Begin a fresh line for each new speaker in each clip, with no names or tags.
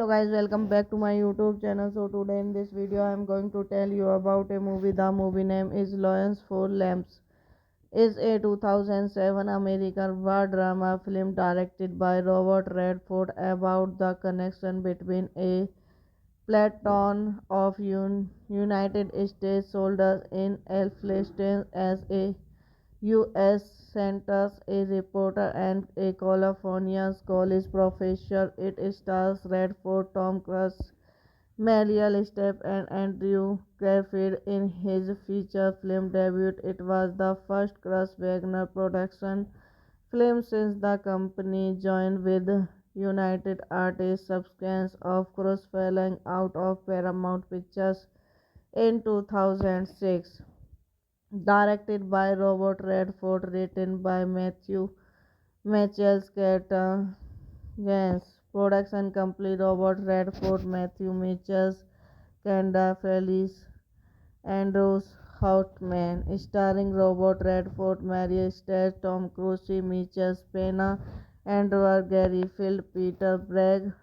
Hello guys, welcome back to my YouTube channel. So today in this video I am going to tell you about a movie. The movie name is Lions for Lambs. Is a 2007 American war drama film directed by Robert Redford about the connection between a platoon of United States soldiers in Afghanistan as a U.S. centers a reporter and a California college professor. It stars Redford, Tom Cruise, Meryl Streep, and Andrew Garfield in his feature film debut. It was the first Cruise Wagner production film since the company joined with United Artists subsequent of Cruise falling out of Paramount Pictures in 2006. Directed by Robert Redford, written by Matthew Gans. Production company Robert Redford, Matthew Mitchell, Kanda Felice, Andrews Houtman. Starring Robert Redford, Mary State, Tom Cruise, Mitchell Pena, Andrew Garfield, Peter Bragg,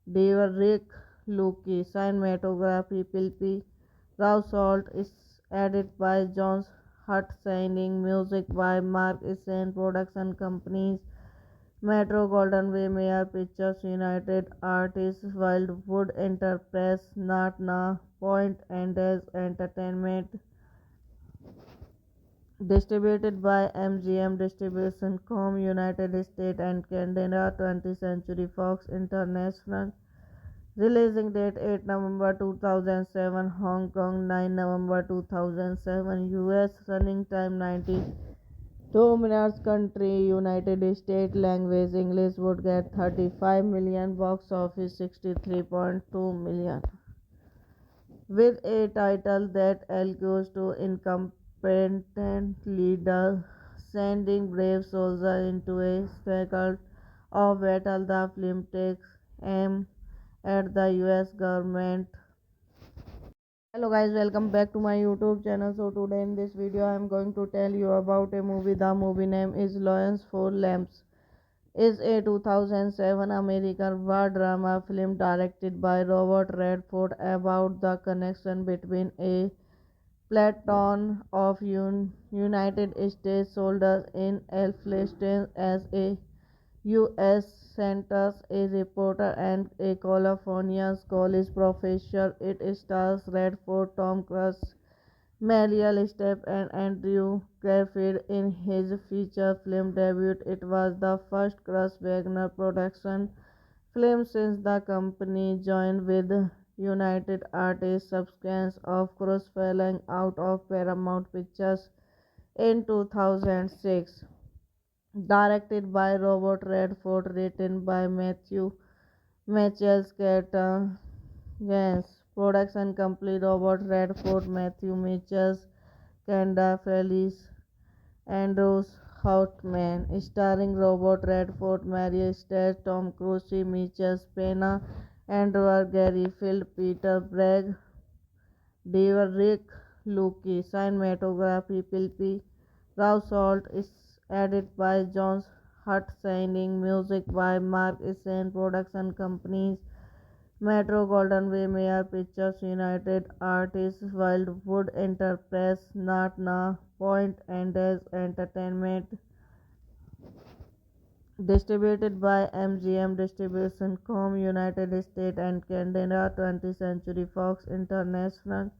Rick Luke. Cinematography Pilpi Raw Salt is edited by John Hutt, signing music by Mark Essen. Production companies Metro Golden Way, Mayer Pictures, United Artists, Wildwood Enterprise, Natna Point, and As Entertainment. Distributed by MGM Distribution Com. United States and Canada. 20th Century Fox International. Releasing date 8 November 2007, Hong Kong 9 November 2007, US. Running time 92 minutes. Country United States. Language English. Would get 35 million. Box office 63.2 million. With a title that alludes to incompetent leader sending brave soldiers into a circle of battle, the film takes aim at the US government. Hello guys, welcome back to my YouTube channel. So today in this video I am going to tell you about a movie. The movie name is Lions for Lambs. Is a 2007 American war drama film directed by Robert Redford about the connection between a platoon of United States soldiers in Afghanistan as a U.S. centers a reporter and a California college professor. It stars Redford, Tom Cruise, Meryl Streep, and Andrew Garfield in his feature film debut. It was the first Cruise Wagner production film since the company joined with United Artists subsequent of Cruise falling out of Paramount Pictures in 2006. Directed by Robert Redford, written by Mitchell Gans. Production company Robert Redford, Matthew Mitchell, Kanda Felice, Andrews Houtman, starring Robert Redford, Mary Stewart, Tom Cruise, Michael Pena, Andrew Garfield, Peter Bragg, Rick Luke, cinematography Pilpi Rao Salt is edited by John Hutt, signing music by Mark Essen, production companies Metro Golden Way, Mayer Pictures, United Artists, Wildwood Enterprise, Natna Point, and As Entertainment. Distributed by MGM Distribution Com. United States and Canada. 20th Century Fox International.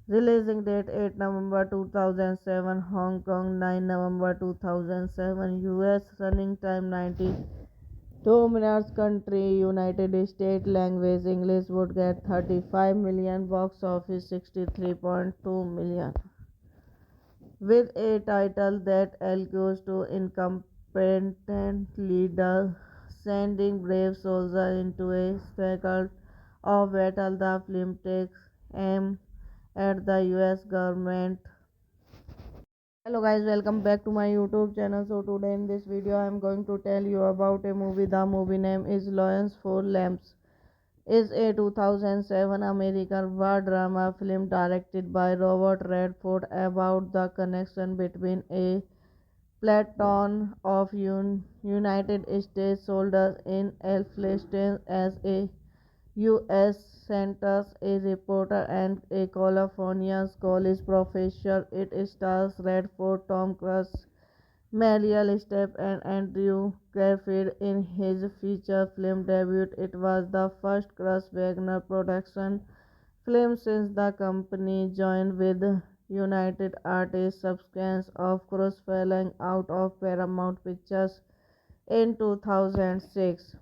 Releasing date 8 November 2007, Hong Kong 9 November 2007, US. Running time 92 minutes. Country United States. Language English. Would get 35 million. Box office 63.2 million. With a title that alludes to incompetent leader sending brave soldiers into a circle of battle, the film takes aim at the US government. Hello guys, welcome back to my YouTube channel. So today in this video I am going to tell you about a movie. The movie name is Lions for Lambs. Is a 2007 American war drama film directed by Robert Redford about the connection between a platoon of United States soldiers in Afghanistan as a U.S. senters a reporter and a California college professor. It stars Redford, Tom Cruise, Meryl Streep, and Andrew Garfield in his feature film debut. It was the first Cruise Wagner production film since the company joined with United Artists subsequent of Cruise falling out of Paramount Pictures in 2006.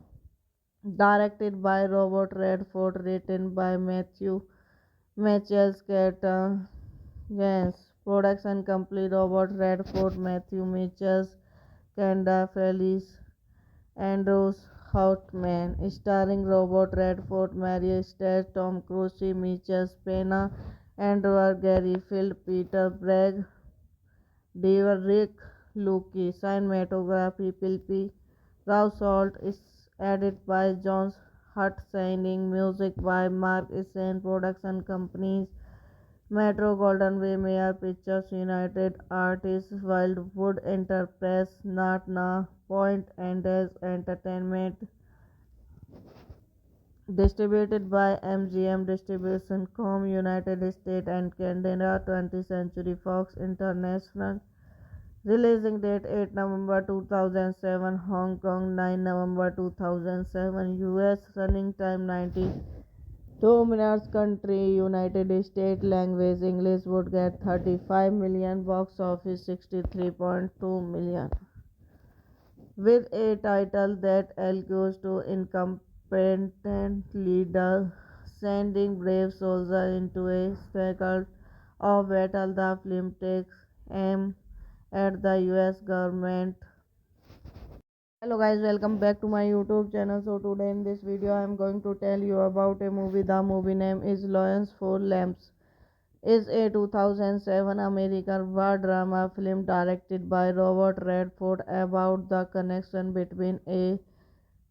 Directed by Robert Redford, written by Mitchell Yes, production complete Robert Redford, Matthew Mitchell, Kanda Felice, Andrews Houtman, starring Robert Redford, Mary Stewart, Tom Cruise, Michael Pena, Andrew Garfield, Peter Bragg, Rick Luke, cinematography Pilpi Rao Salt is edited by John Hutt, signing music by Mark Essen, production companies Metro Golden Way, Mayer Pictures, United Artists, Wildwood Enterprise, Natna Point, and As Entertainment. Distributed by MGM Distribution Com. United States and Canada. 20th Century Fox International. Releasing date 8 November 2007, Hong Kong 9 November 2007, US. Running time 92 minutes. Country United States. Language English. Would get 35 million. Box office 63.2 million. With a title that alludes to incompetent leader sending brave soldiers into a circle of battle, the film takes aim at the US government. Hello guys, welcome back to my YouTube channel. So today in this video I am going to tell you about a movie. The movie name is Lions for Lambs. Is a 2007 American war drama film directed by Robert Redford about the connection between a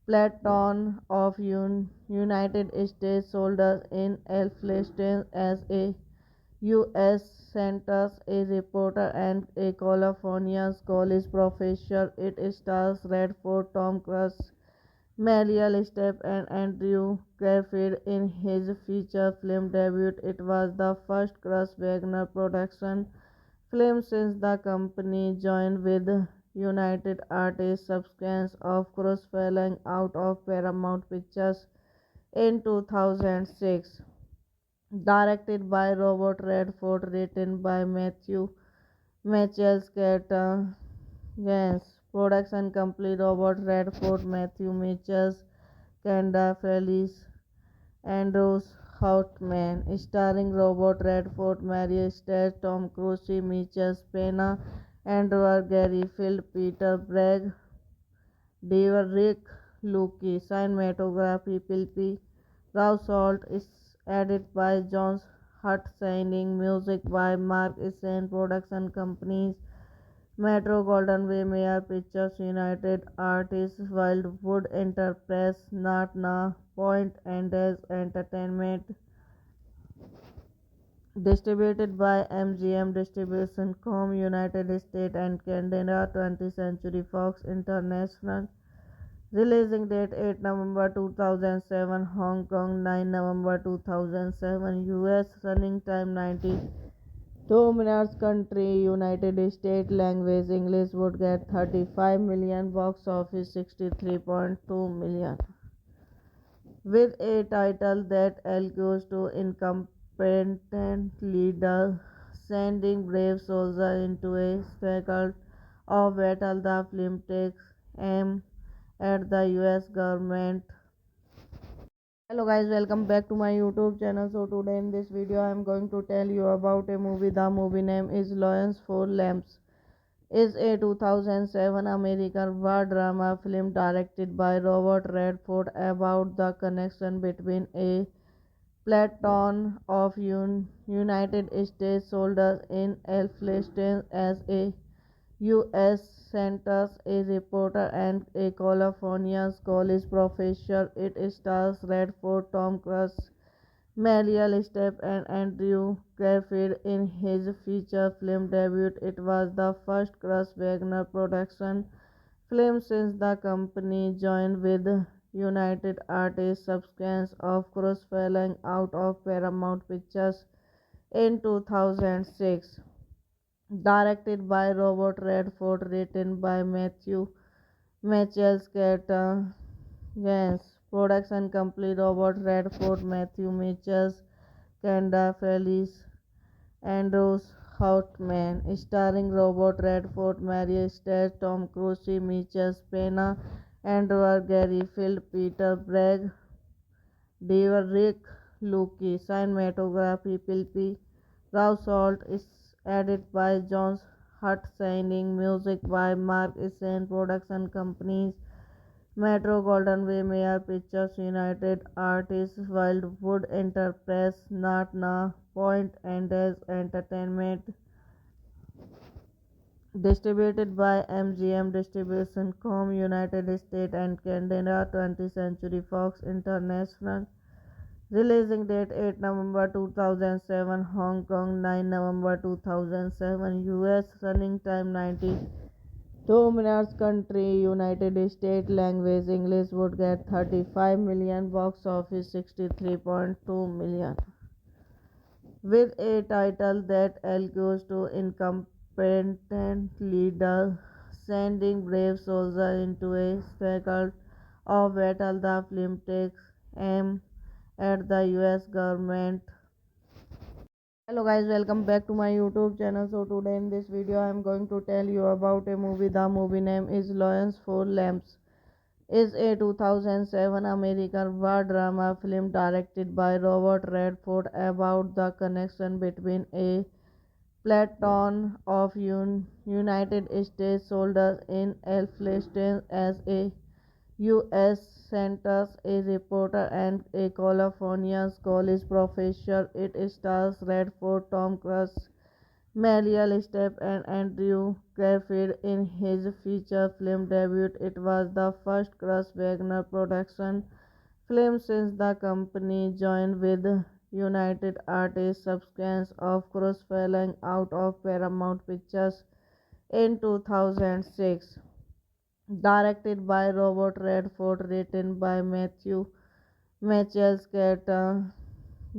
platoon of United States soldiers in Afghanistan as a U.S. centers a reporter and a California college professor. It stars Redford, Tom Cruise, Meryl Streep, and Andrew Garfield in his feature film debut. It was the first Cruise Wagner production film since the company joined with United Artists subsequent of Cruise falling out of Paramount Pictures in 2006. Directed by Robert Redford, written by Mitchell Yes, production complete Robert Redford, Matthew Mitchell, Kanda Felice, Andrews Houtman, starring Robert Redford, Mary Stewart, Tom Cruise, Michael Pena, Andrew Garfield, Peter Bragg, Rick Luke, cinematography Pilpi Rao Salt is edited by John Hut signing, music by Mark Isen, production companies Metro Golden Way, Mayer Pictures, United Artists, Wildwood Enterprise, Natna, Point Enders Entertainment, distributed by MGM Distribution Com. United States and Canada, 20th Century Fox International. Releasing date 8 November 2007, Hong Kong 9 November 2007, US. Running time 2 minutes. Country United States. Language English. Would get 35 million. Box office 63.2 million. With a title that alludes to incompetent leader sending brave soldiers into a circle of battle, the film takes aim at the US government. Hello guys, welcome back to my YouTube channel. So today in this video I am going to tell you about a movie. The movie name is Lions for Lambs. Is a 2007 American war drama film directed by Robert Redford about the connection between a platoon of United States soldiers in Afghanistan as a U.S. sentence a reporter and a California college professor. It stars Redford, Tom Cruise, Meryl Streep, and Andrew Garfield in his feature film debut. It was the first Cruise Wagner production film since the company joined with United Artists subsequent of Cruise falling out of Paramount Pictures in 2006. Directed by Robert Redford, written by Matthew Mitchell Gans. Production company Robert Redford, Matthew Mitchell, Kanda Felice, Andrews Houtman. Starring Robert Redford, Mary Streep, Tom Cruise, Mitchell Pena, Andrew Garfield, Peter Bragg, Rick Luke. Cinematography Philip Rousalt is edited by John Hut signing, music by Mark Isen, production companies Metro Golden Way, Mayer Pictures, United Artists, Wildwood Enterprise, Natna, Point Enders Entertainment, distributed by MGM Distribution Com. United States and Canada, 20th Century Fox International. Releasing date 8 November 2007, Hong Kong 9 November 2007, US. Running time 2 minutes. Country United States. Language English. Would get 35 million. Box office 63.2 million. With a title that alludes to incompetent leader sending brave soldiers into a circle of battle, the film takes aim at the US government. Hello guys, welcome back to my YouTube channel. So today in this video I am going to tell you about a movie. The movie name is Lions for Lambs. Is a 2007 American war drama film directed by Robert Redford about the connection between a platoon of United States soldiers in Afghanistan as a U.S. sentence a reporter and a California college professor. It stars Redford, Tom Cruise, Meryl Streep, and Andrew Garfield in his feature film debut. It was the first Cruise Wagner production film since the company joined with United Artists subsequent of Cruise falling out of Paramount Pictures in 2006. Directed by Robert Redford, written by Matthew Mitchell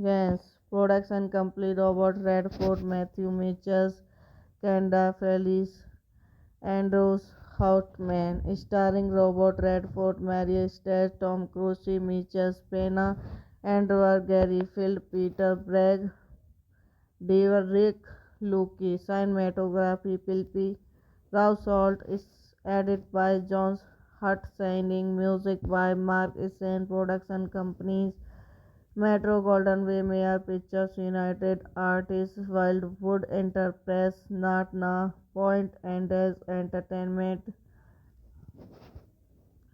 Gans. Production company Robert Redford, Matthew Mitchell, Kanda Felice, Andrews Houtman. Starring Robert Redford, Mary Streep, Tom Cruise, Mitchell Pena, Andrew Garfield, Peter Bragg, Rick Luke. Cinematography Philip Rousalt is edited by John Hut signing, music by Mark Isen, production companies Metro Golden Way, Mayer Pictures, United Artists, Wildwood Enterprise, Natna, Point Enders Entertainment,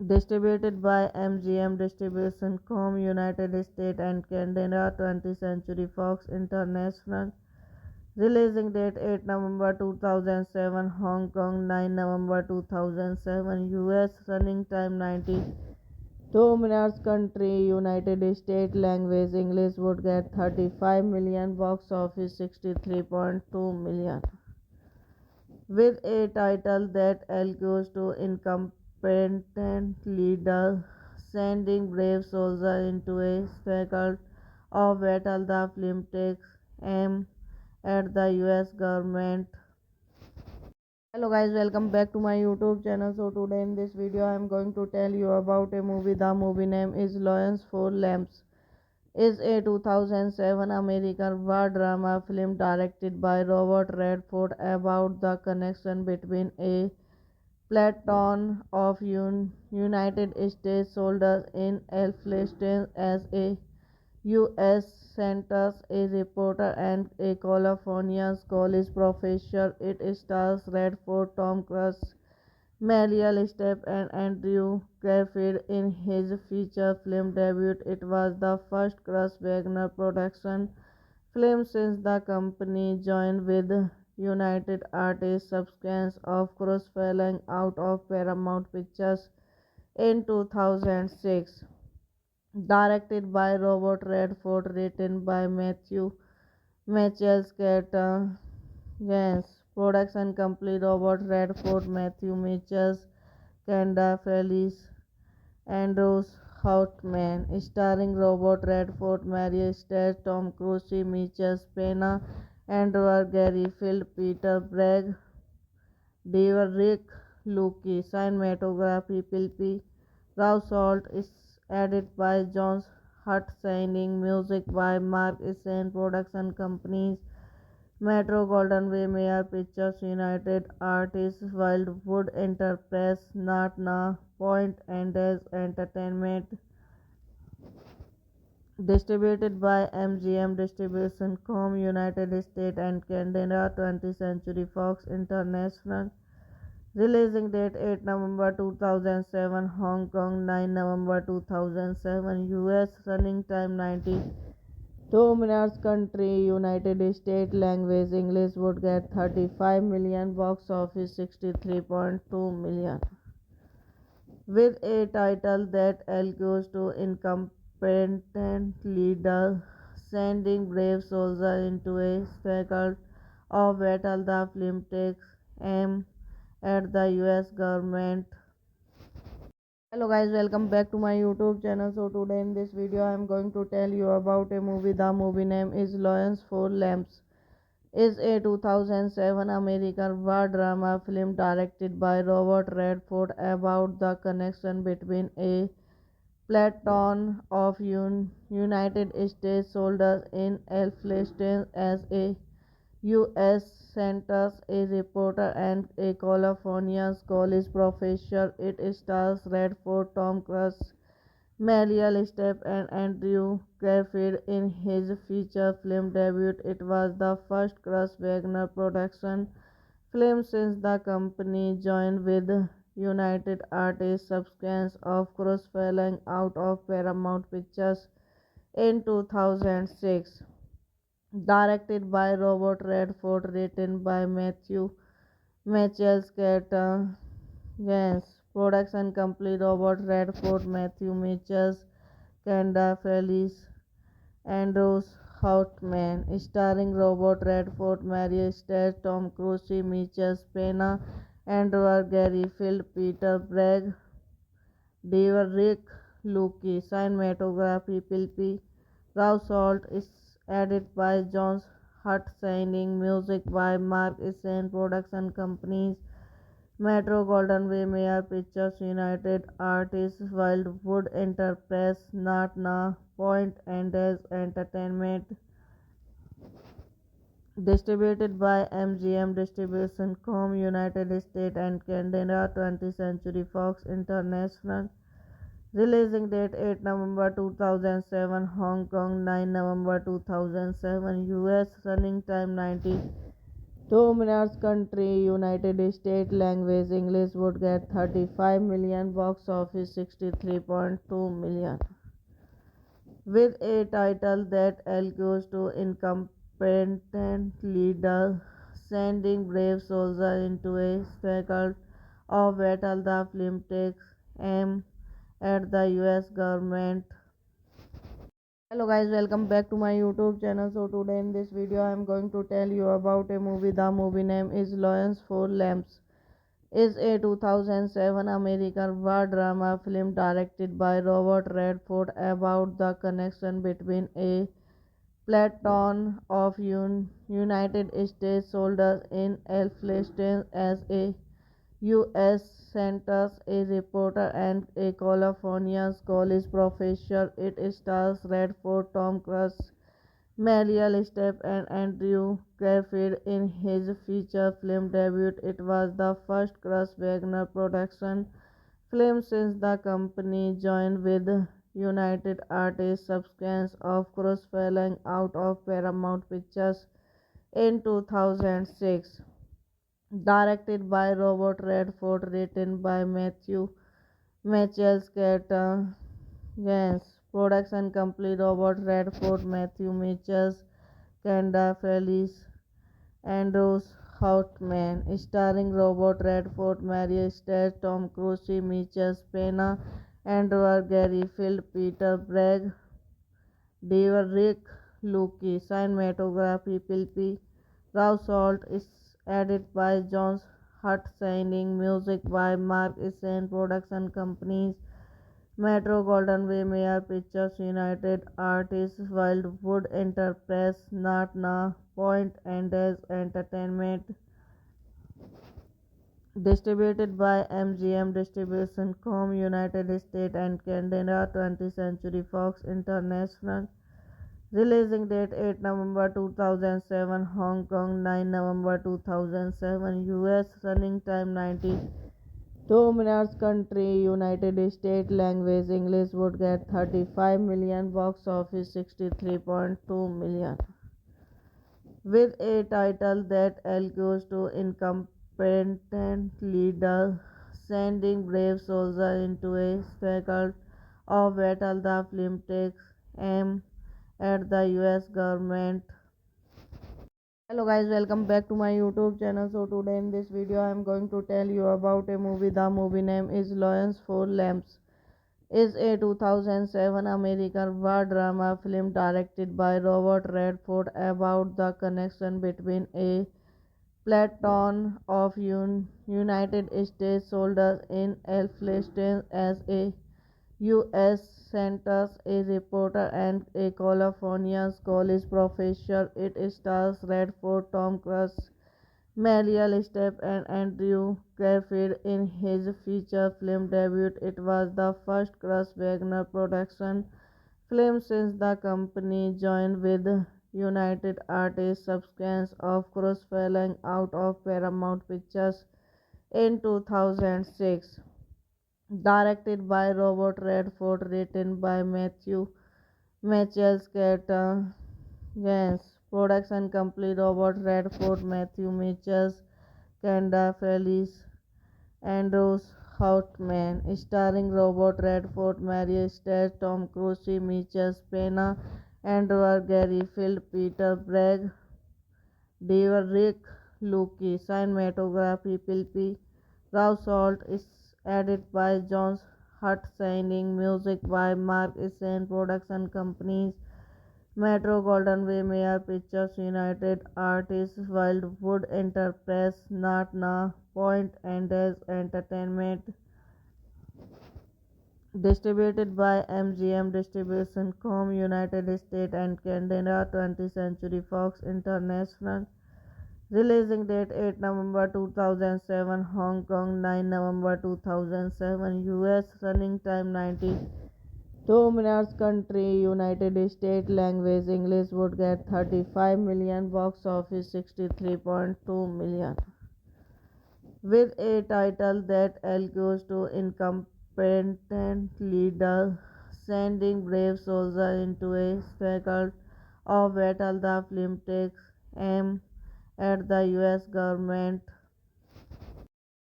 Distributed by MGM Distribution Com. United States and Canada. 20th Century Fox International. Releasing date 8 November 2007. Hong Kong 9 November 2007. US. Running time 92 minutes. Country United States. Language English. Would get 35 million. Box office 63.2 million. With a title that alludes to incompetent leader sending brave soldiers into a circle of battle, the film takes aim at the US government. Hello guys, welcome back to my YouTube channel. So today in this video I am going to tell you about a movie. The movie name is Lions for Lambs. Is a 2007 American war drama film directed by Robert Redford about the connection between a platoon of United States soldiers in Afghanistan as a U.S. centers a reporter and a California college professor. It stars Redford, Tom Cruise, Meryl Streep and Andrew Garfield in his feature film debut. It was the first Cruise-Wagner production film since the company joined with United Artists subsequent of Cruise falling out of Paramount Pictures in 2006. Directed by Robert Redford, written by Matthew Mitchell Yes, production company Robert Redford, Matthew Mitchell, Kanda Felice, Andrews Houtman, starring Robert Redford, Mary Streep, Tom Cruise, Mitchell Pena, Andrew Garfield, Peter Bragg, Rick Luke, cinematography Philip Rousalt is edited by John Hutchins, music by Mark Essen, production companies Metro Golden Way, Mayer Pictures, United Artists, Wildwood Enterprise, Natna Point, and As Entertainment. Distributed by MGM Distribution Com. United States and Canada. 20th Century Fox International. Releasing date 8 November 2007. Hong Kong 9 November 2007. US. Running time 92 minutes. Country United States. Language English. Would get 35 million. Box office 63.2 million. With a title that alludes to incompetent leader sending brave soldiers into a circle of battle, the film takes aim at the US government. Hello guys, welcome back to my YouTube channel. So today in this video I am going to tell you about a movie. The movie name is Lions for Lambs. Is a 2007 American war drama film directed by Robert Redford about the connection between a platoon of United States soldiers in Afghanistan as a U.S. centers a reporter and a California college professor. It stars Redford, Tom Cruise, Meryl Streep and Andrew Garfield in his feature film debut. It was the first Cruise-Wagner production film since the company joined with United Artists subsequent of Cruise falling out of Paramount Pictures in 2006. Directed by Robert Redford, written by Matthew Mitchell Yes, production company Robert Redford, Matthew Mitchell, Kanda Felice, Andrews Houtman, starring Robert Redford, Mary Streep, Tom Cruise, Mitchell Pena, Andrew Garfield, Peter Bragg, Rick Luke, cinematography Philip Rousalt is edited by John Hutchins, music by Mark Essen, production companies Metro Golden Way, Mayer Pictures, United Artists, Wildwood Enterprise, Natna Point, and As Entertainment. Distributed by MGM Distribution Com. United States and Canada. 20th Century Fox International. Releasing date 8 November 2007. Hong Kong 9 November 2007. US. Running time 92 Dominance country United States language English would get 35 million, box office 63.2 million. With a title that alludes to incompetent leader sending brave soldiers into a spectacle of battle, the film takes aim at the US government. Hello guys, welcome back to my YouTube channel. So today in this video I am going to tell you about a movie. The movie name is Lions for Lambs. Is a 2007 American war drama film directed by Robert Redford about the connection between a platoon of United States soldiers in Afghanistan as a U.S. senters a reporter and a California college professor. It stars Redford, Tom Cruise, Meryl Streep, and Andrew Garfield in his feature film debut. It was the first Cruise Wagner production film since the company joined with United Artists subsequent of Cruise falling out of Paramount Pictures in 2006. Directed by Robert Redford, written by Michael Scatton. Yes, production complete Robert Redford, Matthew Mitchell, Kanda Felice, Andrews Houtman, starring Robert Redford, Mary Stage, Tom Cruise, Mitchell Pena, Andrew Garfield, Peter Bragg, Rick Luke, cinematography Philip Rousalt is edited by John Hutt, signing music by Mark Essen, production companies Metro Golden Way, Mayer Pictures, United Artists, Wildwood Enterprise, Natna Point, and As Entertainment. Distributed by MGM Distribution Com. United States and Canada, 20th Century Fox International. Releasing date 8 November 2007, Hong Kong 9 November 2007, US. Running time 90. Dominance country United States language English would get 35 million, box office 63.2 million. With a title that alludes to incompetent leader sending brave soldiers into a spectacle of battle, the film takes aim at the US government. Hello guys, welcome back to my YouTube channel. So today in this video I am going to tell you about a movie. The movie name is Lions for Lambs. Is a 2007 American war drama film directed by Robert Redford about the connection between a platoon of United States soldiers in Afghanistan as a U.S. centers a reporter and a California college professor. It stars Redford, Tom Cruise, Meryl Streep, and Andrew Garfield in his feature film debut. It was the first Cruise Wagner production film since the company joined with United Artists subsequent of Cruise falling out of Paramount Pictures in 2006. Directed by Robert Redford, written by Michael Scatton. Yes, production complete Robert Redford, Matthew Mitchell, Kanda Felice, Andrews Houtman, starring Robert Redford, Mary Stage, Tom Cruise, Mitchell Pena, Andrew Garfield, Peter Bragg, Rick Luke, cinematography Philip Rousalt is edited by John Hutt, signing music by Mark Essen, production companies Metro Golden Way, Mayer Pictures, United Artists, Wildwood Enterprise, Natna Point, and As Entertainment. Distributed by MGM Distribution Com. United States and Canada, 20th Century Fox International. Releasing date 8 November 2007, Hong Kong 9 November 2007, US. Running time 90. Dominance country United States language English would get 35 million, box office 63.2 million. With a title that alludes to incompetent leader sending brave soldiers into a spectacle of battle, the film takes aim at the US government.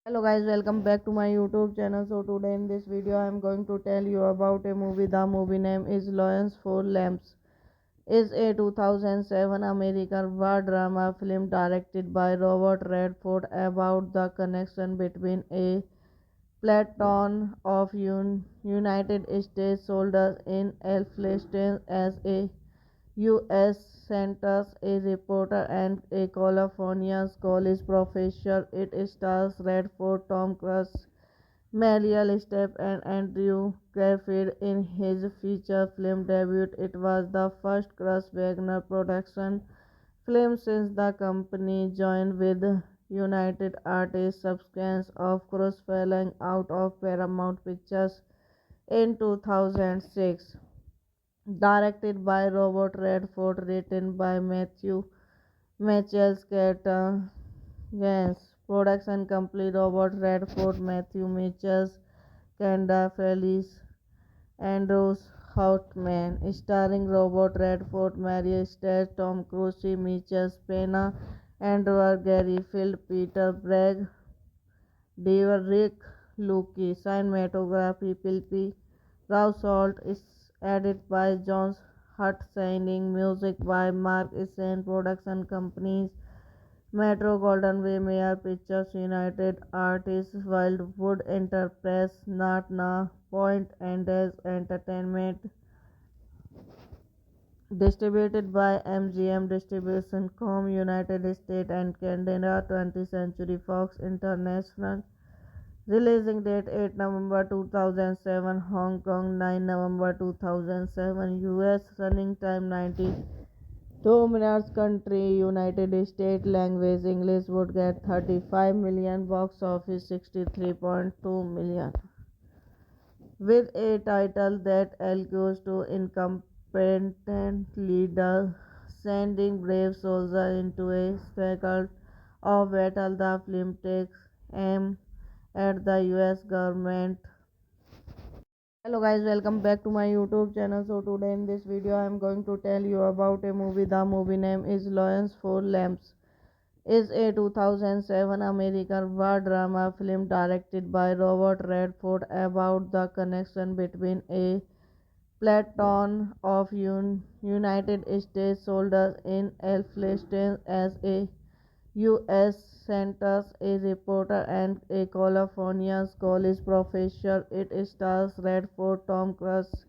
Hello guys, welcome back to my YouTube channel. So today in this video I am going to tell you about a movie. The movie name is Lions for Lambs. Is a 2007 American war drama film directed by Robert Redford about the connection between a platoon of United States soldiers in Afghanistan as a U.S. Centers, a reporter, and a California college professor. It stars Redford, Tom Cruise, Meryl Streep, and Andrew Garfield in his feature film debut. It was the first Cruise Wagner production film since the company joined with United Artists subsequent of Cruise falling out of Paramount Pictures in 2006. Directed by Robert Redford, written by Matthew Mitchell Yes, production complete Robert Redford, Matthew Mitchell, Kenda Felice, Andrews Houtman, starring Robert Redford, Mary Streep, Tom Cruise, Mitchell Pena, Andrew Garfield, Peter Bragg, Rick Luke, cinematography Pilpi Rao Salt is edited by John Hutt, signing music by Mark Essen, production companies Metro Golden Way, Mayer Pictures, United Artists, Wildwood Enterprise, Natna Point, and Des Entertainment. Distributed by MGM Distribution Com. United States and Canada. 20th Century Fox International. Releasing date 8 November 2007, Hong Kong 9 November 2007, US. Running time 2 minutes. Country United States. Language English. Would get 35 million. Box office 63.2 million. With a title that alludes to incompetent leader sending brave soldiers into a spectacle of battle, the film takes aim at the US government. Hello guys, welcome back to my YouTube channel. So today in this video I am going to tell you about a movie. The movie name is Lions for Lambs. Is a 2007 American war drama film directed by Robert Redford about the connection between a platoon of United States soldiers in Afghanistan as a U.S. Centers, a reporter, and a California college professor. It stars Redford, Tom Cruise,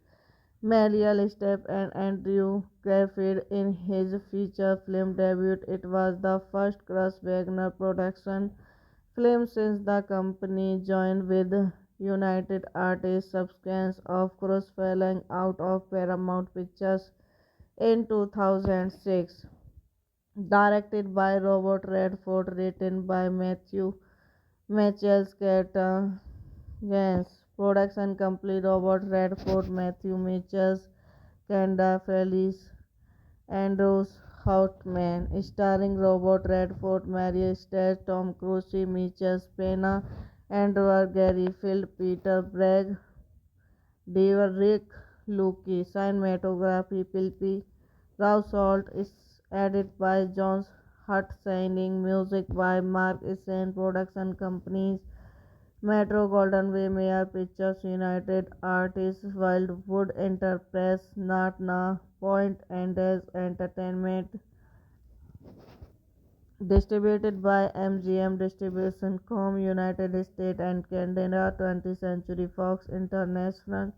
Meryl Streep, and Andrew Garfield in his feature film debut. It was the first Cruise Wagner production film since the company joined with United Artists subsequent of Cruise falling out of Paramount Pictures in 2006. Directed by Robert Redford, written by Matthew Mitchell Yes, production complete Robert Redford, Matthew Mitchell, Kenda Felice, Andrews Houtman, starring Robert Redford, Mary Streep, Tom Cruise, Mitchell Pena, Andrew Garfield, Peter Bragg, Rick Luke, cinematography Pilpi Rao Salt is edited by John Hutt, signing music by Mark Essen, production companies Metro Golden Way, Mayer Pictures, United Artists, Wildwood Enterprise, Natna Point, and Des Entertainment. Distributed by MGM Distribution Com. United States and Canada. 20th Century Fox International.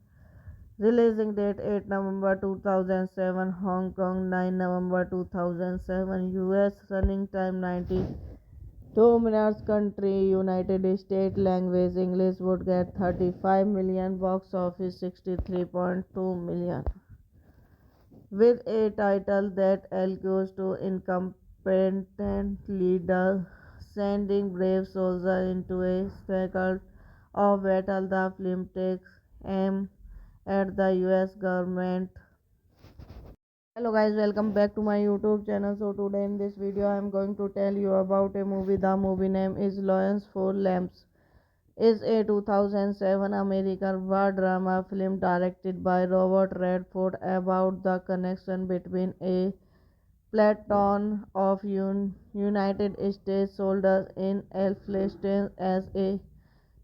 Releasing date 8 November 2007, Hong Kong 9 November 2007, US. Running time 2 minutes. Country United States. Language English. Would get 35 million. Box office 63.2 million. With a title that alludes to incompetent leader sending brave soldiers into a spectacle of battle, the film takes aim at the US government. Hello guys, welcome back to my YouTube channel. So today in this video I am going to tell you about a movie. The movie name is Lions for Lambs. Is a 2007 American war drama film directed by Robert Redford about the connection between a platoon of United States soldiers in Afghanistan as a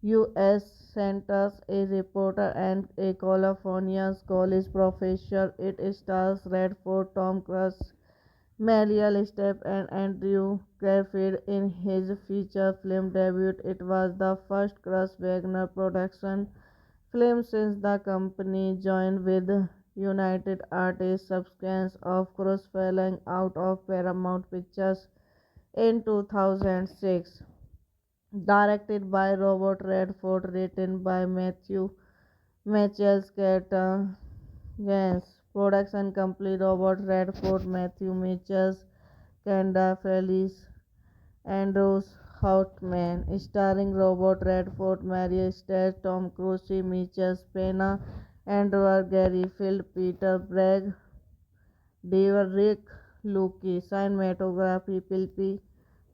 U.S. Centers, a reporter and a California college professor. It stars Redford, Tom Cruise, Meryl Streep, and Andrew Garfield in his feature film debut. It was the first Cruise Wagner production film since the company joined with United Artists subsequence of Cruise falling out of Paramount Pictures in 2006. Directed by Robert Redford, written by Matthew Mitchell Yes, production complete Robert Redford, Matthew Mitchell, Kenda Felice, Andrews Houtman, starring Robert Redford, Mary State, Tom Cruise, Mitchell Pena, Andrew Garfield, Peter Bragg, Rick Luke, cinematography Pilpi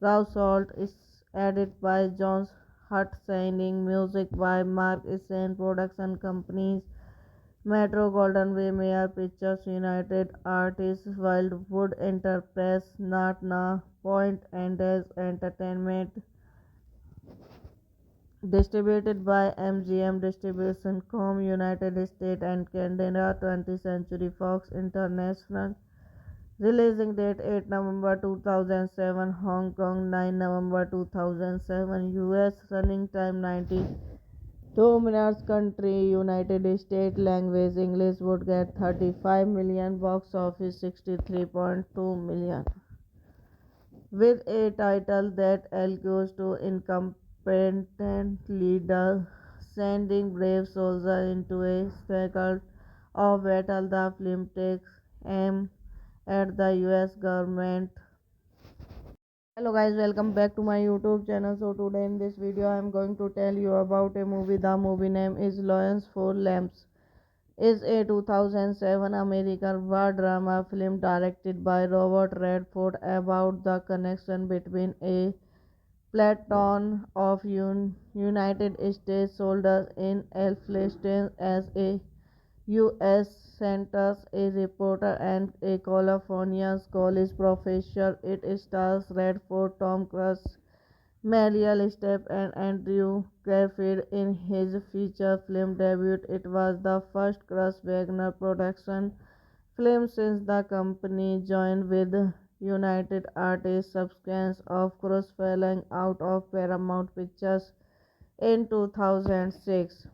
Rao Salt is edited by John Hutt, signing music by Mark Essen, production companies Metro Golden Way, Mayer Pictures, United Artists, Wildwood Enterprise, Natna Point, and Des Entertainment. Distributed by MGM Distribution Com. United States and Canada. 20th Century Fox International. Releasing date 8 November 2007, Hong Kong 9 November 2007, US. Running time 92 minutes. Country United States. Language English. Would get 35 million. Box office 63.2 million. With a title that alludes to incompetent leader sending brave soldiers into a circle of battle, the film takes aim at the US government. Hello guys, welcome back to my YouTube channel. So today in this video I am going to tell you about a movie. The movie name is Lions for Lambs. Is a 2007 American war drama film directed by Robert Redford about the connection between a platoon of United States soldiers in Afghanistan as a U.S. Centers, a reporter and a California college professor. It stars Redford, Tom Cruise, Meryl Streep, and Andrew Garfield in his feature film debut. It was the first Cruise Wagner production film since the company joined with United Artists subsequence of Cruise falling out of Paramount Pictures in 2006.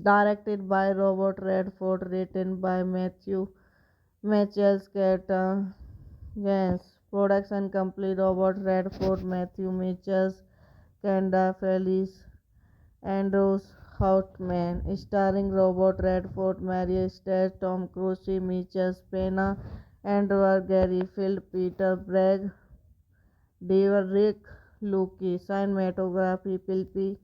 Directed by Robert Redford, written by Matthew Mitchell Yes, production complete Robert Redford, Matthew Mitchell, Kenda Felice, Andrews Houtman, starring Robert Redford, Mary State, Tom Cruise, Mitchell Pena, Andrew Garfield, Peter Bragg, Rick Luke, cinematography Pilpi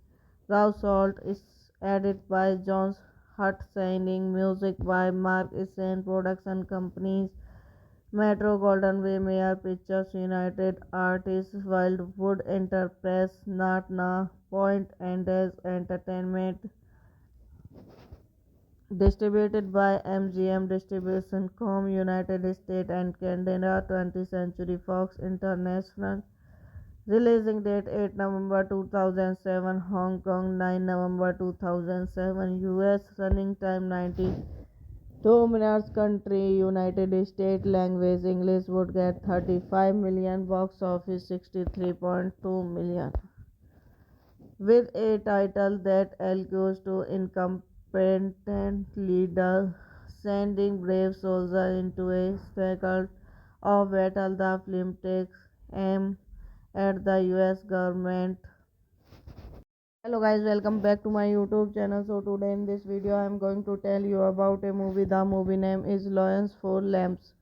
Rao Salt is edited by John Hutt, signing music by Mark Essen, production companies Metro Golden Way, Mayer Pictures, United Artists, Wildwood Enterprise, Natna Point, and Des Entertainment. Distributed by MGM Distribution Com. United States and Canada. 20th Century Fox International. Releasing date 8 November 2007, Hong Kong 9 November 2007, US. Running time 92 minutes. Country United States. Language English. Would get 35 million. Box office 63.2 million. With a title that alludes to incompetent leader sending brave soldiers into a circle of battle, the film takes aim at the US government. Hello guys, welcome back to my YouTube channel. So today in this video I am going to tell you about a movie. The movie name is Lions for Lambs.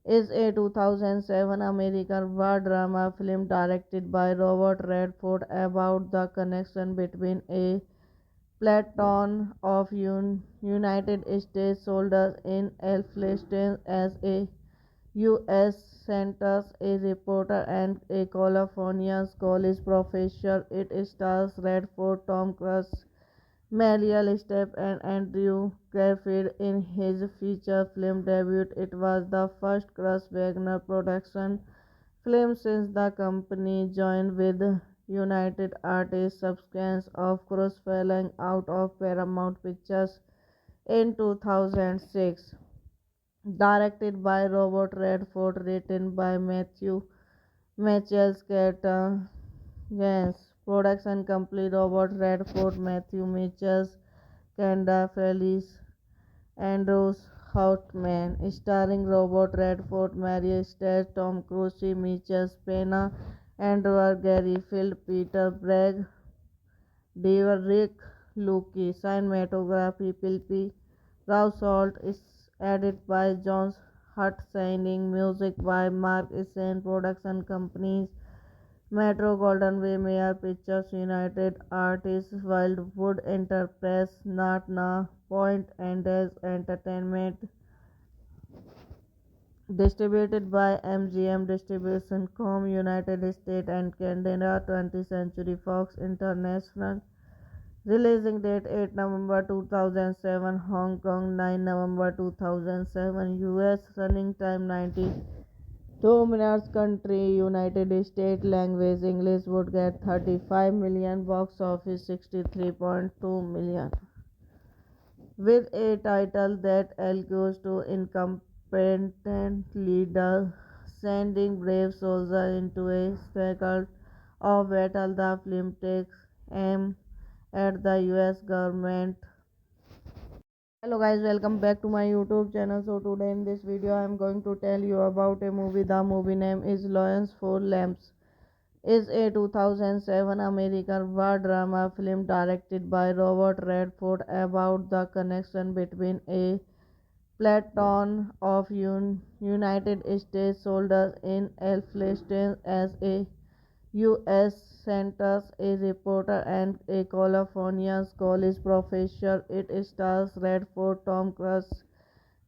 Is a 2007 American war drama film directed by Robert Redford about the connection between a platoon of United States soldiers in Afghanistan as a U.S. Centers, a reporter and a California college professor. It stars Redford, Tom Cruise, Meryl Streep and Andrew Garfield in his feature film debut. It was the first Chris Wagner production film since the company joined with United Artists subsequence of Chris falling out of Paramount Pictures in 2006. Directed by Robert Redford, written by Matthew Mitchell Yes, production complete Robert Redford, Matthew Mitchell, Kanda Felice, Andrews Houtman, starring Robert Redford, Mary Stage, Tom Cruise, Mitchell Pena, Andrew Garfield, Peter Bragg, Rick Luke, cinematography Pilpi Rao Salt is edited by John Hutt, signing music by Mark Essen, production companies Metro Golden Way, Mayor Pictures, United Artists, Wildwood Enterprise, Natna Point, and as Entertainment. Distributed by MGM Distribution Com. United States and Canada. 20th Century Fox International. Releasing date 8 November 2007. Hong Kong 9 November 2007. US. Running time 2 minutes. Country United States. Language English. Would get 35 million. Box office 63.2 million. With a title that alludes to incompetent leader sending brave soldiers into a spectacle of battle, the film takes aim at the US government. Hello guys, welcome back to my YouTube channel. So today in this video I am going to tell you about a movie. The movie name is Lions for Lambs. Is a 2007 American war drama film directed by Robert Redford about the connection between a platoon of United States soldiers in Afghanistan as a U.S. senters a reporter and a California college professor. It stars Redford, Tom Cruise,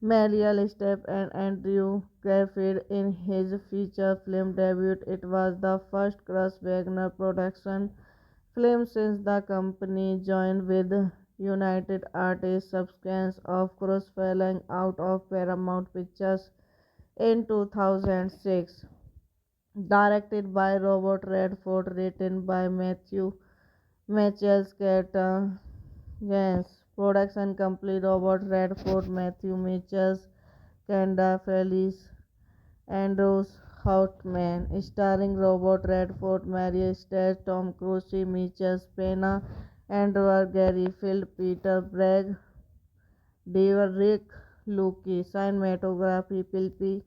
Meryl Streep, and Andrew Garfield in his feature film debut. It was the first Chris Wagner production film since the company joined with United Artists subsequence of Cruise falling out of Paramount Pictures in 2006. Directed by Robert Redford, written by Matthew Mitchell Yes, production complete Robert Redford, Matthew Mitchell, Kanda Felice, Andrews Houtman, starring Robert Redford, Mary Stage, Tom Cruise, Mitchell Pena, Andrew Garfield, Peter Bragg, Rick Luke, cinematography Pilpi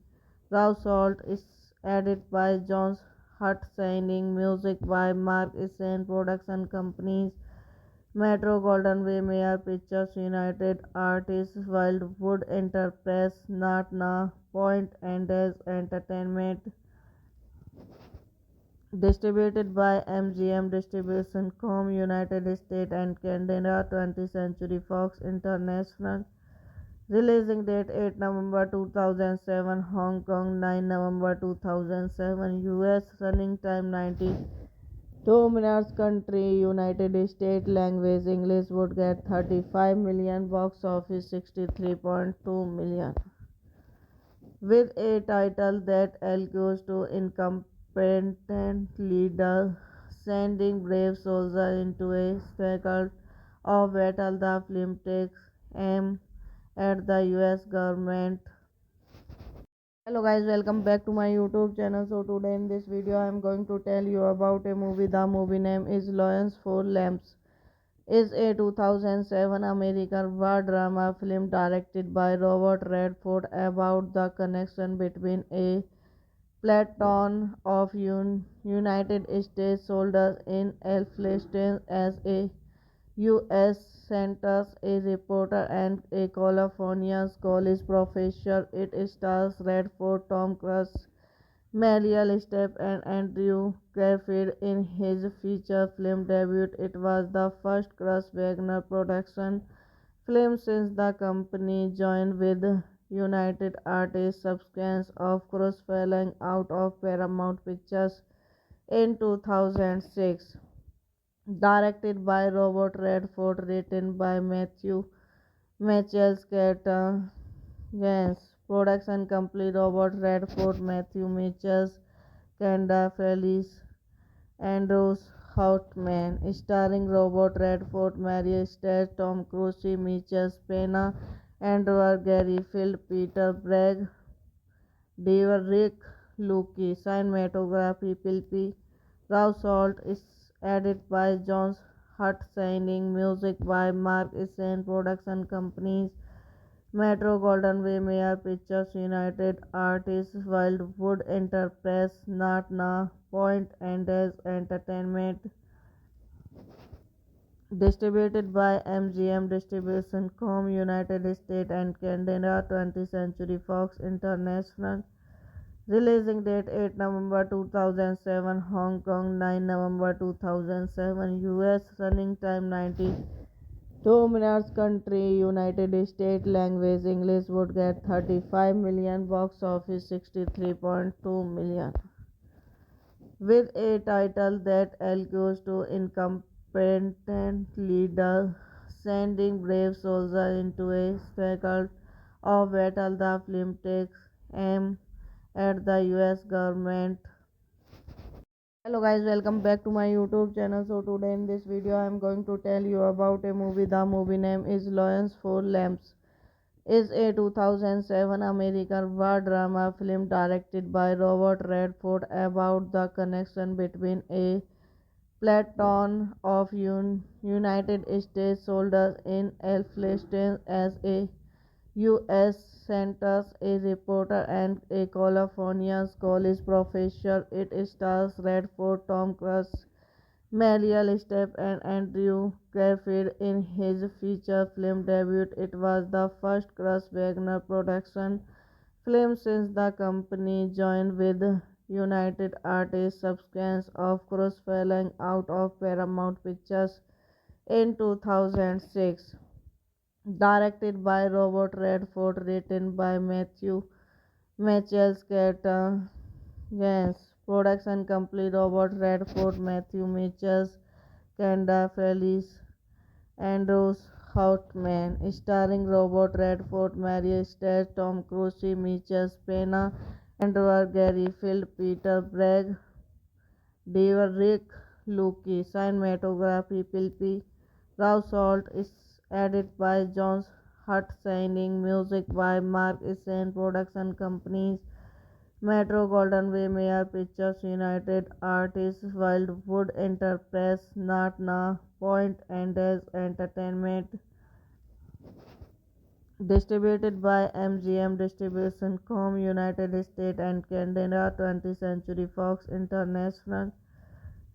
Rao Salt is edited by John Hutt, signing music by Mark Essen, production companies Metro Golden Way, Mayor Pictures, United Artists, Wildwood Enterprise, Natna Point, and as Entertainment. Distributed by MGM Distribution Com. United States and Canada. 20th Century Fox International. Releasing date 8 November 2007. Hong Kong 9 November 2007. US. Running time 2 minutes. Country United States. Language English. Would get 35 million. Box office 63.2 million. With a title that alludes to incompetent leader sending brave soldiers into a spectacle of battle, the film takes aim at the US government. Hello guys, welcome back to my YouTube channel. So today in this video I am going to tell you about a movie. The movie name is Lions for Lambs. Is a 2007 American war drama film directed by Robert Redford about the connection between a platoon of United States soldiers in Afghanistan as a U.S. centers a reporter and a California college professor. It stars Redford, Tom Cruise, Meryl Streep, and Andrew Garfield in his feature film debut. It was the first Chris Wagner production film since the company joined with United Artists subsequence of Cruise falling out of Paramount Pictures in 2006. directed by Robert Redford, written by Matthew Mitchell Yes, production complete Robert Redford, Matthew Mitchell, Kanda Felice, Andrews Houtman, starring Robert Redford, Mary State, Tom Cruise, Mitchell Pena, Andrew Gary Field, Peter Bragg, Rick Luke, cinematography Pilpi Rao Salt is edited by John Hutt, signing music by Mark Essen, production companies Metro Golden Way, Mayor Pictures, United Artists, Wildwood Enterprise, Natna Point, and As Entertainment. Distributed by MGM Distribution Com. United States and Canada. 20th Century Fox International. Releasing date 8 November 2007, Hong Kong 9 November 2007, US. Running time 92 minutes. Country United States. Language English. Would get 35 million. Box office 63.2 million. With a title that alludes to incompetent leader sending brave soldiers into a circle of battle, the film takes aim at the US government. Hello guys, welcome back to my YouTube channel. So today in this video I am going to tell you about a movie. The movie name is Lions for Lambs. Is a 2007 American war drama film directed by Robert Redford about the connection between a platoon of United States soldiers in Afghanistan as a U.S. senters a reporter and a California college professor. It stars Redford, Tom Cruise, Meryl Streep, and Andrew Garfield in his feature film debut. It was the first Cruise Wagner production film since the company joined with United Artists subsequent of Cruise falling out of Paramount Pictures in 2006. Directed by Robert Redford, written by Matthew Mitchell Yes, production complete Robert Redford, Matthew Mitchell, Kanda Felice, Andrews Houtman, starring Robert Redford, Mary State, Tom Cruise, Mitchell Pena, Andrew Gary Field, Peter Bragg, Rick Luke, cinematography Pilpi Rao Salt is edited by John Hutt, signing music by Mark Essen, production companies Metro Golden Way, Mayor Pictures, United Artists, Wildwood Enterprise, Natna Point, and As Entertainment. Distributed by MGM Distribution Com. United States and Canada. 20th Century Fox International.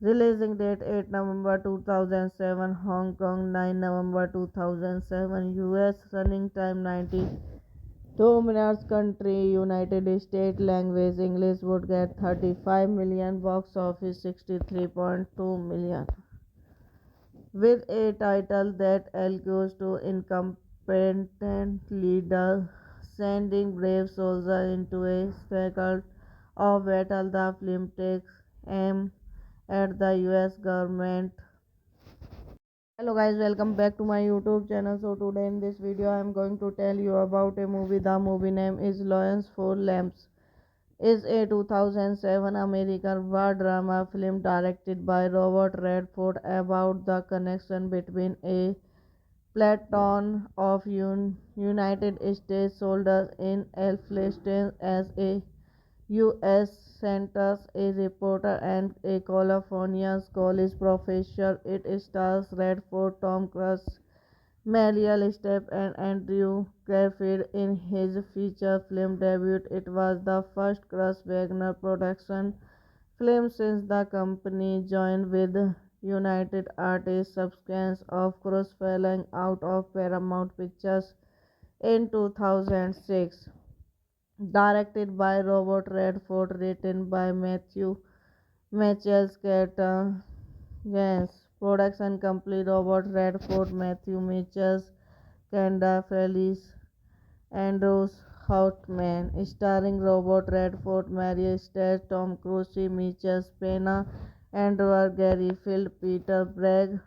Releasing date 8 November 2007, Hong Kong 9 November 2007, US. Running time 92 minutes. Country United States. Language English. Would get 35 million. Box office 63.2 million. With a title that alludes to incompetent leader sending brave soldiers into a circle of battle, the film takes aim at the US government. Hello guys, welcome back to my YouTube channel. So today in this video I am going to tell you about a movie. The movie name is Lions for Lambs. Is a 2007 American war drama film directed by Robert Redford about the connection between a platoon of United States soldiers in Afghanistan as a U.S. centers a reporter and a California college professor. It stars Redford, Tom Cruise, Meryl Streep, and Andrew Garfield in his feature film debut. It was the first Cruise Wagner production film since the company joined with United Artists subsequent of Cruise falling out of Paramount Pictures in 2006. Directed by Robert Redford, written by Matthew Mitchell Yes, production complete Robert Redford, Matthew Mitchell, Kanda Felice, Andrews Houtman, starring Robert Redford, Mary State, Tom Cruise, Mitchell Pena, Andrew Garfield, Peter Bragg,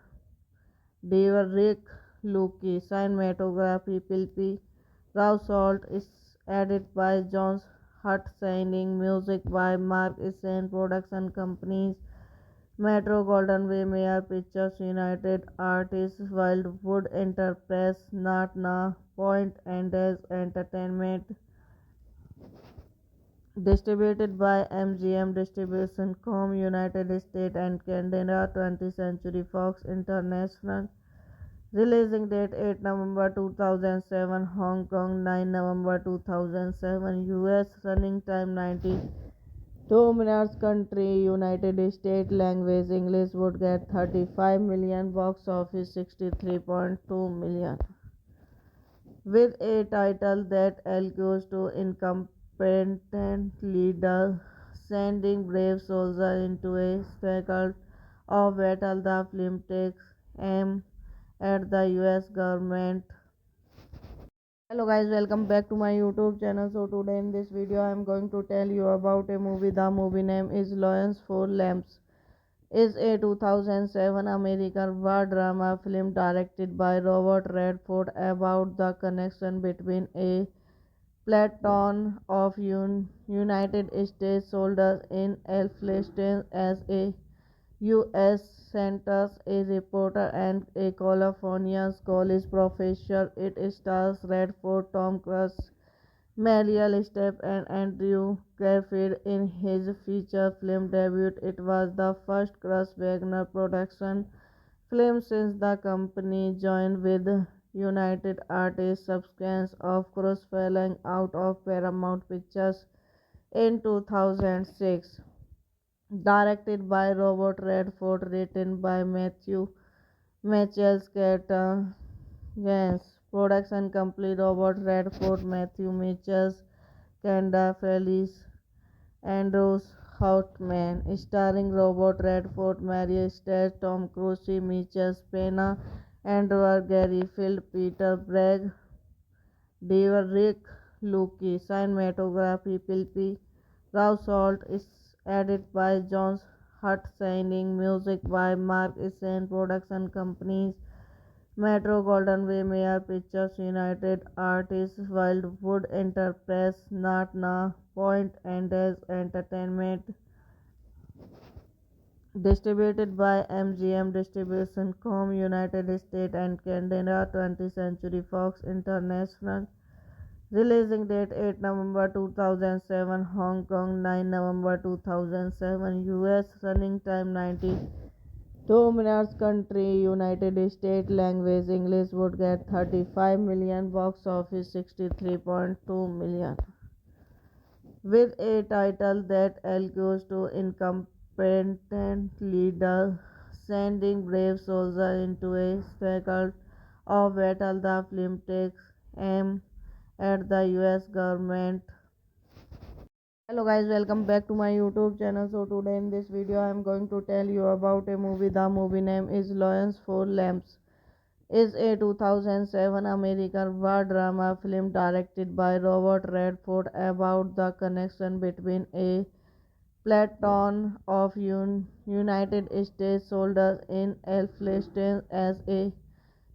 Rick Luke, cinematography Pilpi Rao Salt is edited by John Hutt, signing music by Mark Essen, production companies Metro Golden Way, Mayer Pictures, United Artists, Wildwood Enterprise, Natna Point, and As Entertainment. Distributed by MGM Distribution Com. United States and Canada. 20th Century Fox International. Releasing date 8 November 2007. Hong Kong 9 November 2007. US. Running time 92 minutes. Country United States. Language English. Would get 35 million. Box office 63.2 million. With a title that alludes to incompetent leader sending brave soldiers into a struggle of battle, the film takes aim at the US government. Hello guys, welcome back to my YouTube channel. So today in this video I am going to tell you about a movie. The movie name is Lions for Lambs. Is a 2007 American war drama film directed by Robert Redford about the connection between a platoon of United States soldiers in Afghanistan as a U.S. senters a reporter and a California college professor. It stars Redford, Tom Cruise, Meryl Streep and Andrew Garfield in his feature film debut. It was the first Cruise Wagner production film since the company joined with United Artists subsequent of Cruise falling out of Paramount Pictures in 2006. Directed by Robert Redford, written by Matthew Mitchell Gans. Production company Robert Redford, Matthew Mitchell, Kanda Felice, Andrews Houtman. Starring Robert Redford, Mary State, Tom Cruise, Mitchell Pena, Andrew Garfield, Peter Bragg, Rick Luke. Cinematography Pilpi Rao Salt is edited by John Hutt, signing music by Mark Essen, production companies Metro Golden Way, Mayer Pictures, United Artists, Wildwood Enterprise, Natna Point, and As Entertainment. Distributed by MGM Distribution Com. United States and Canada. 20th Century Fox International. Releasing date 8 November 2007. Hong Kong 9 November 2007. US. Running time 92 minutes. Country United States. Language English. Would get 35 million. Box office 63.2 million. With a title that alludes to incompetent leader sending brave soldiers into a struggle of battle, the film takes aim at the US government. Hello guys, welcome back to my YouTube channel. So today in this video I am going to tell you about a movie. The movie name is Lions for Lambs. Is a 2007 American war drama film directed by Robert Redford about the connection between a platoon of United States soldiers in Afghanistan as a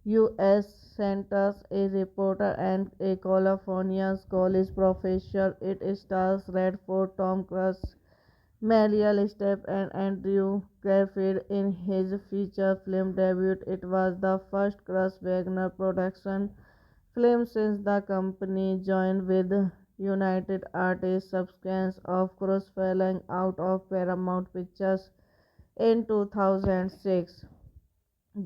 U.S. centers a reporter and a California college professor. It stars Redford, Tom Cruise, Meryl Streep and Andrew Garfield in his feature film debut. It was the first Cruise Wagner production film since the company joined with United Artists subsequent of Cruise falling out of Paramount Pictures in 2006.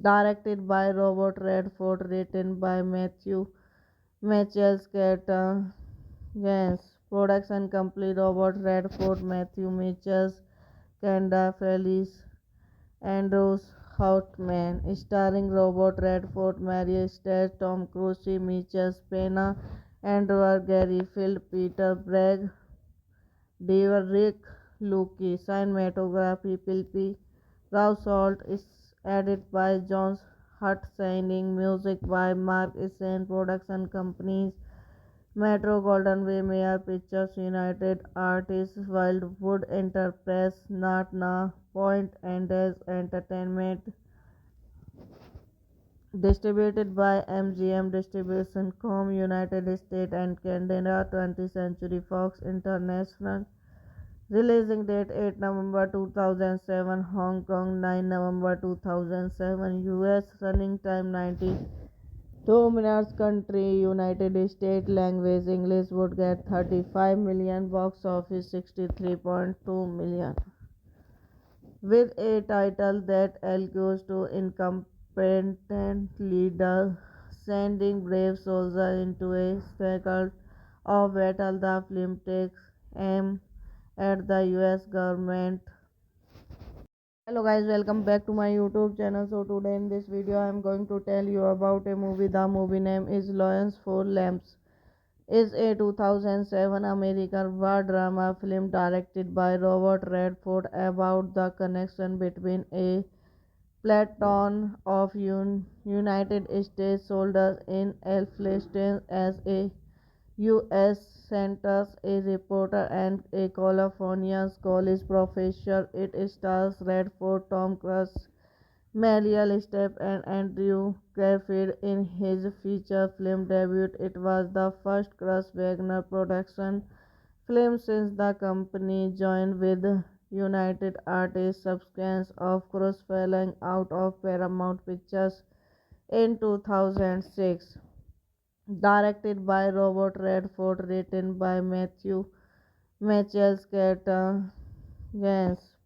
Directed by Robert Redford, written by Matthew Mitchell Gans. Production company Robert Redford, Matthew Mitchell, Kanda Felice, Andrews Houtman. Starring Robert Redford, Mary State, Tom Cruise, Mitchell Pena, Andrew Garfield, Peter Bragg, Rick Luke. Cinematography Pilpi Rao Salt is edited by John Hutt, signing music by Mark Essen, production companies Metro Golden Way Mayor Pictures United Artists Wildwood Enterprise Natna Point and as Entertainment distributed by MGM Distribution Com United States and Canada 20th Century Fox International releasing date 8 November 2007 Hong Kong 9 November 2007 US running time 92 minutes country United States language English would get 35 million box office 63.2 million with a title that alludes to incompetent leader sending brave soldiers into a struggle of battle. The film takes aim at the US government. Hello guys, welcome back to my YouTube channel. So today in this video I am going to tell you about a movie. The movie name is Lions for Lambs. Is a 2007 American war drama film directed by Robert Redford about the connection between a platoon of United States soldiers in Afghanistan as a U.S. senters a reporter and a California college professor. It stars Redford, Tom Cruise, Meryl Streep, and Andrew Garfield in his feature film debut. It was the first Cruise Wagner production film since the company joined with United Artists subsequence of Cruise falling out of Paramount Pictures in 2006. Directed by Robert Redford, written by Matthew Gans.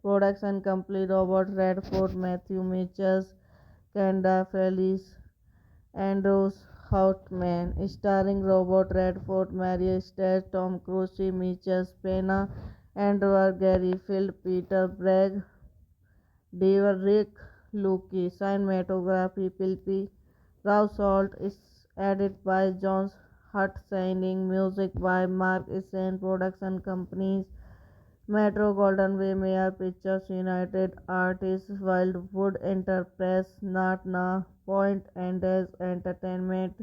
Production company Robert Redford, Matthew Mitchell, Kanda Felice, Andrews Houtman. Starring Robert Redford, Mary Stage, Tom Cruise, Mitchell Pena, Andrew Garfield, Peter Bragg, Rick Luke. Cinematography Pilpi Rao Salt is edited by John Hutt, signing music by Mark Essen. Production companies Metro Golden Way Mayor Pictures United Artists Wildwood Enterprise Natna Point and as Entertainment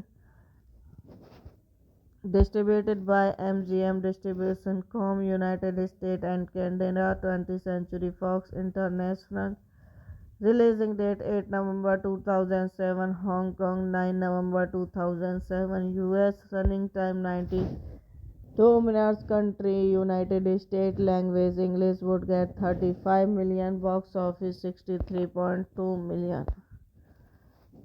distributed by MGM Distribution Com United States and Canada 20th Century Fox International releasing date 8 November 2007 Hong Kong 9 November 2007 US running time 92 minutes country United States language English would get 35 million box office 63.2 million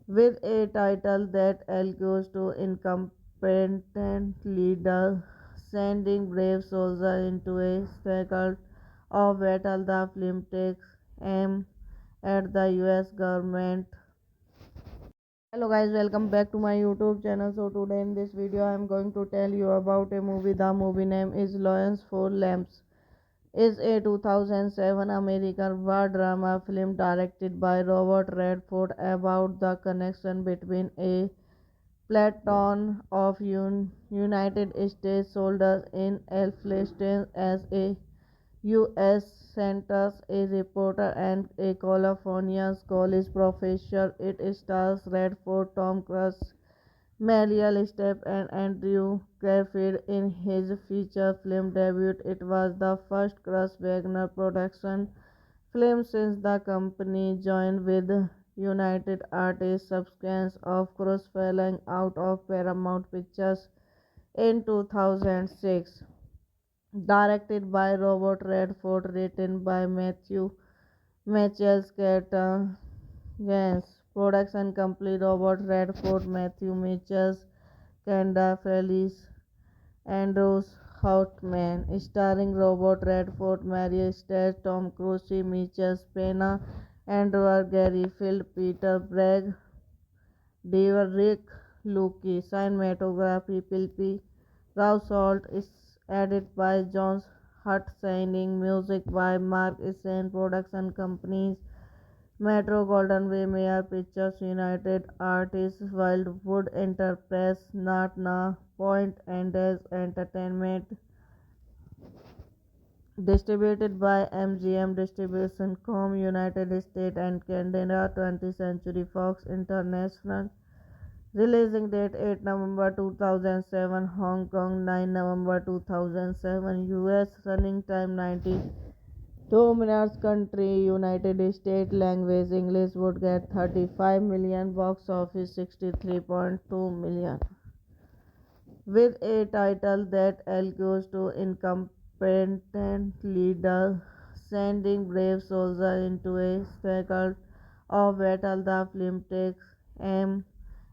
with a title that alludes to incompetent leader sending brave soldiers into a struggle of battle. The film takes aim at the US government. Hello guys, welcome back to my YouTube channel. So today in this video I am going to tell you about a movie. The movie name is Lions for Lambs. Is a 2007 American war drama film directed by Robert Redford about the connection between a platoon of United States soldiers in Afghanistan as a U.S. centers a reporter and a California college professor. It stars Redford, Tom Cruise, Meryl Streep, and Andrew Garfield in his feature film debut. It was the first Cruise Wagner production film since the company joined with United Artists subsequence of Cruise falling out of Paramount Pictures in 2006. Directed by Robert Redford, written by Mitchell Gans. Production company Robert Redford, Matthew Mitchell, Kanda Felice, Andrews Houtman. Starring Robert Redford, Mary Stage, Tom Cruise, Mitchell Pena, Andrew Garfield, Peter Bragg, Rick Luke. Cinematography Pilpi Rao Salt is edited by John Hutt, signing music by Mark Essen. Production companies Metro Golden Way Mayor Pictures United Artists Wildwood Enterprise Natna Point and as Entertainment distributed by MGM Distribution Com United States and Canada 20th Century Fox International Releasing date 8 November 2007, Hong Kong 9 November 2007, US running time 92 minutes, country United States, language English, would get 35 million, box office 63.2 million. With a title that alludes to incompetent leader sending brave soldiers into a circle of battle, the film takes aim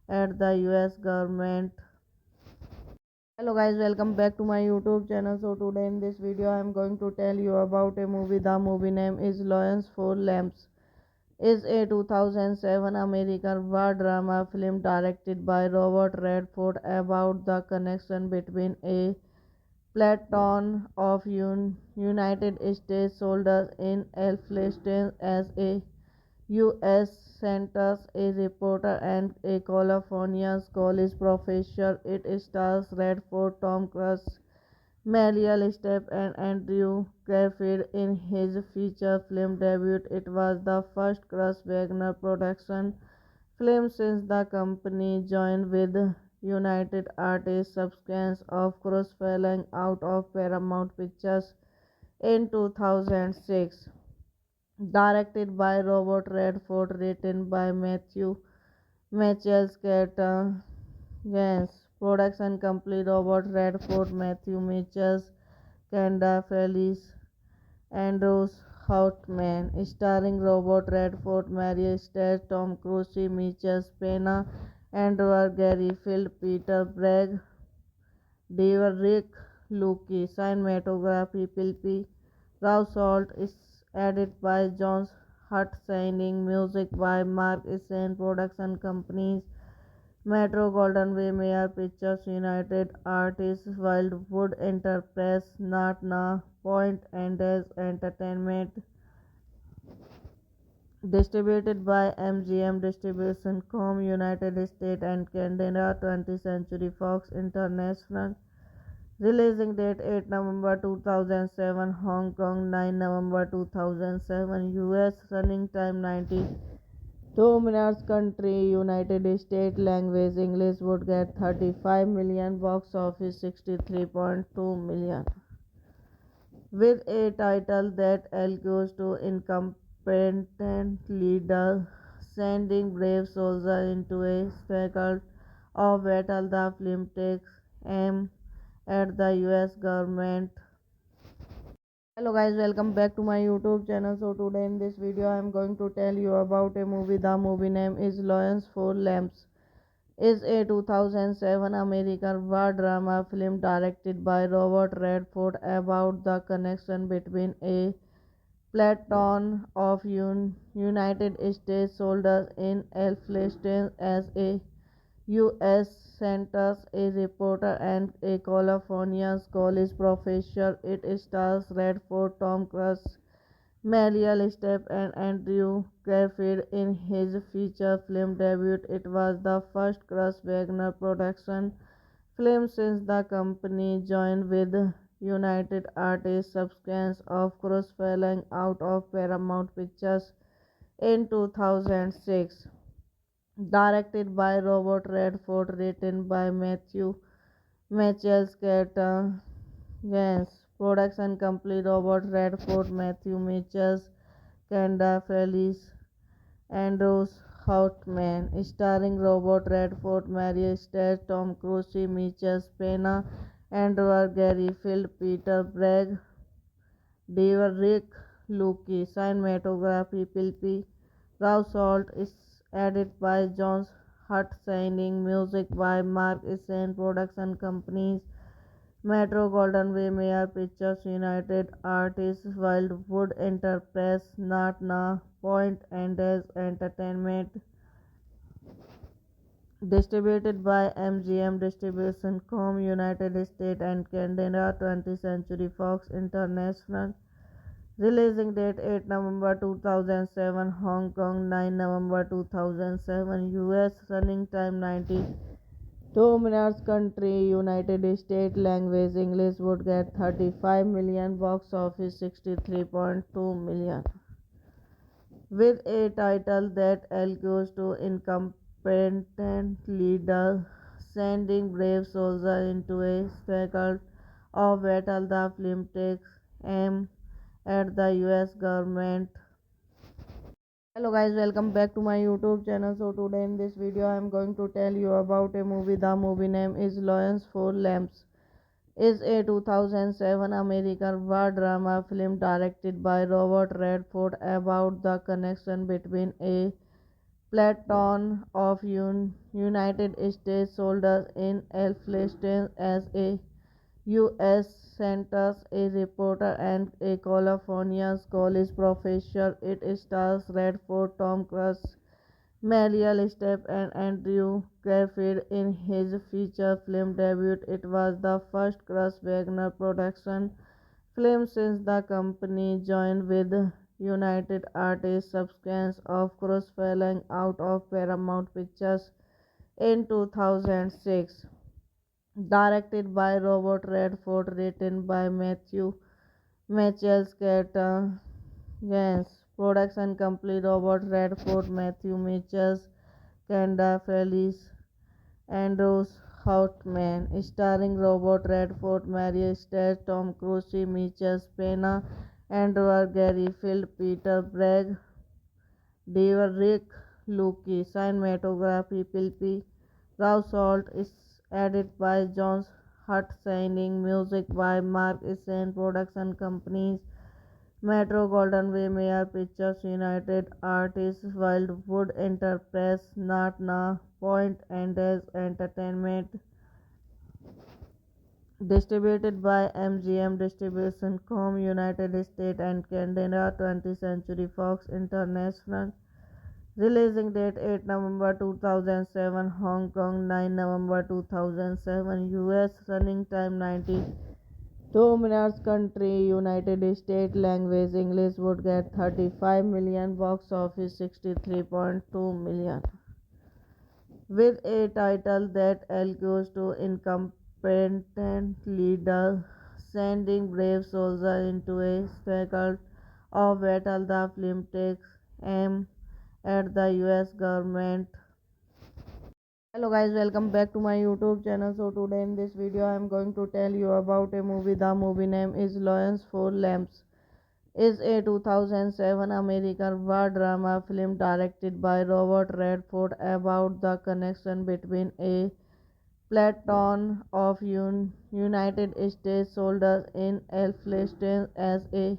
at the US government. Hello guys, welcome back to my YouTube channel. So today in this video I am going to tell you about a movie. The movie name is Lions for Lambs. Is a 2007 American war drama film directed by Robert Redford about the connection between a platoon of United States soldiers in Afghanistan as a U.S. senters a reporter and a California college professor. It stars Redford, Tom Cruise, Meryl Streep, and Andrew Garfield in his feature film debut. It was the first Cruise Wagner production film since the company joined with United Artists subsequent of Cruise falling out of Paramount Pictures in 2006. Directed by Robert Redford, written by Matthew Mitchell Scatterns. Production complete Robert Redford, Matthew Mitchell, Kanda Felice, Andrews Houtman. Starring Robert Redford, Mary Streep, Tom Cruise, Mitchell Pena, Andrew Garfield, Peter Bragg, Rick Luke. Cinematography Philip Rousalt is edited by John Hutchins. Music by Mark Essen. Production companies Metro Golden Way, Mayer Pictures, United Artists, Wildwood Enterprise, Natna Point, and Des Entertainment. Distributed by MGM Distribution Com. United States and Canada. 20th Century Fox International. Releasing date 8 November 2007, Hong Kong 9 November 2007, US running time 92 minutes, country United States, language English, would get 35 million, box office 63.2 million. With a title that alludes to incompetent leader sending brave soldiers into a circle of battle, the film takes aim at the US government. Hello guys, welcome back to my YouTube channel. So today in this video I am going to tell you about a movie. The movie name is Lions for Lambs. Is a 2007 American war drama film directed by Robert Redford about the connection between a platoon of United States soldiers in Afghanistan as a U.S. centers a reporter and a California college professor. It stars Redford, Tom Cruise, Meryl Streep, and Andrew Garfield in his feature film debut. It was the first Cruise Wagner production film since the company joined with United Artists subsequent of Cruise falling out of Paramount Pictures in 2006. Directed by Robert Redford, written by Matthew Mitchell Scatterns. Production complete Robert Redford, Matthew Mitchell, Kanda Felice, Andrews Houtman. Starring Robert Redford, Mary Streep, Tom Cruise, Mitchell Pena, Andrew Garfield, Peter Bragg, Rick Luke. Cinematography Philip Rousalt is edited by John Hutchins. Music by Mark Essen. Production companies Metro Golden Way, Mayer Pictures, United Artists, Wildwood Enterprise, Natna Point, and Des Entertainment. Distributed by MGM Distribution Com. United States and Canada. 20th Century Fox International. Releasing date 8 November 2007, Hong Kong 9 November 2007, US running time 92 minutes, country United States, language English, would get 35 million, box office 63.2 million. With a title that alludes to incompetent incompetent leader sending brave soldiers into a circle of battle. The film takes aim at the US government. Hello guys, welcome back to my YouTube channel. So today in this video I am going to tell you about a movie. The movie name is Lions for Lambs. Is a 2007 American war drama film directed by Robert Redford about the connection between a platoon of United States soldiers in Afghanistan as a U.S. centers a reporter and a California college professor. It stars Redford, Tom Cruise, Meryl Streep, and Andrew Garfield in his feature film debut. It was the first Cruise Wagner production film since the company joined with United Artists subsequent of Cruise falling out of Paramount Pictures in 2006. Directed by Robert Redford, written by Matthew Mitchell Yes, production complete Robert Redford, Matthew Mitchell, Kenda Felice, Andrews Houtman, starring Robert Redford, Mary Streep, Tom Cruise, Mitchell Pena, Andrew Garfield, Peter Bragg, Rick Luke, cinematography Pilpi Rao Salt is edited by John Hutt, signing music by Mark Essen, production companies Metro Golden Way, Mayer Pictures, United Artists, Wildwood Enterprise, Natna Point, and Des Entertainment. Distributed by MGM Distribution Com. United States and Canada. 20th Century Fox International. Releasing date 8 November 2007. Hong Kong 9 November 2007. US. Running time 92 minutes. Country United States. Language English. Would get 35 million. Box office 63.2 million. With a title that alludes to incompetent leader sending brave soldiers into a circle of battle. The film takes aim at the US government. Hello guys, welcome back to my YouTube channel. So today in this video I am going to tell you about a movie. The movie name is Lions for Lambs. Is a 2007 American war drama film directed by Robert Redford about the connection between a platoon of United States soldiers in Afghanistan as a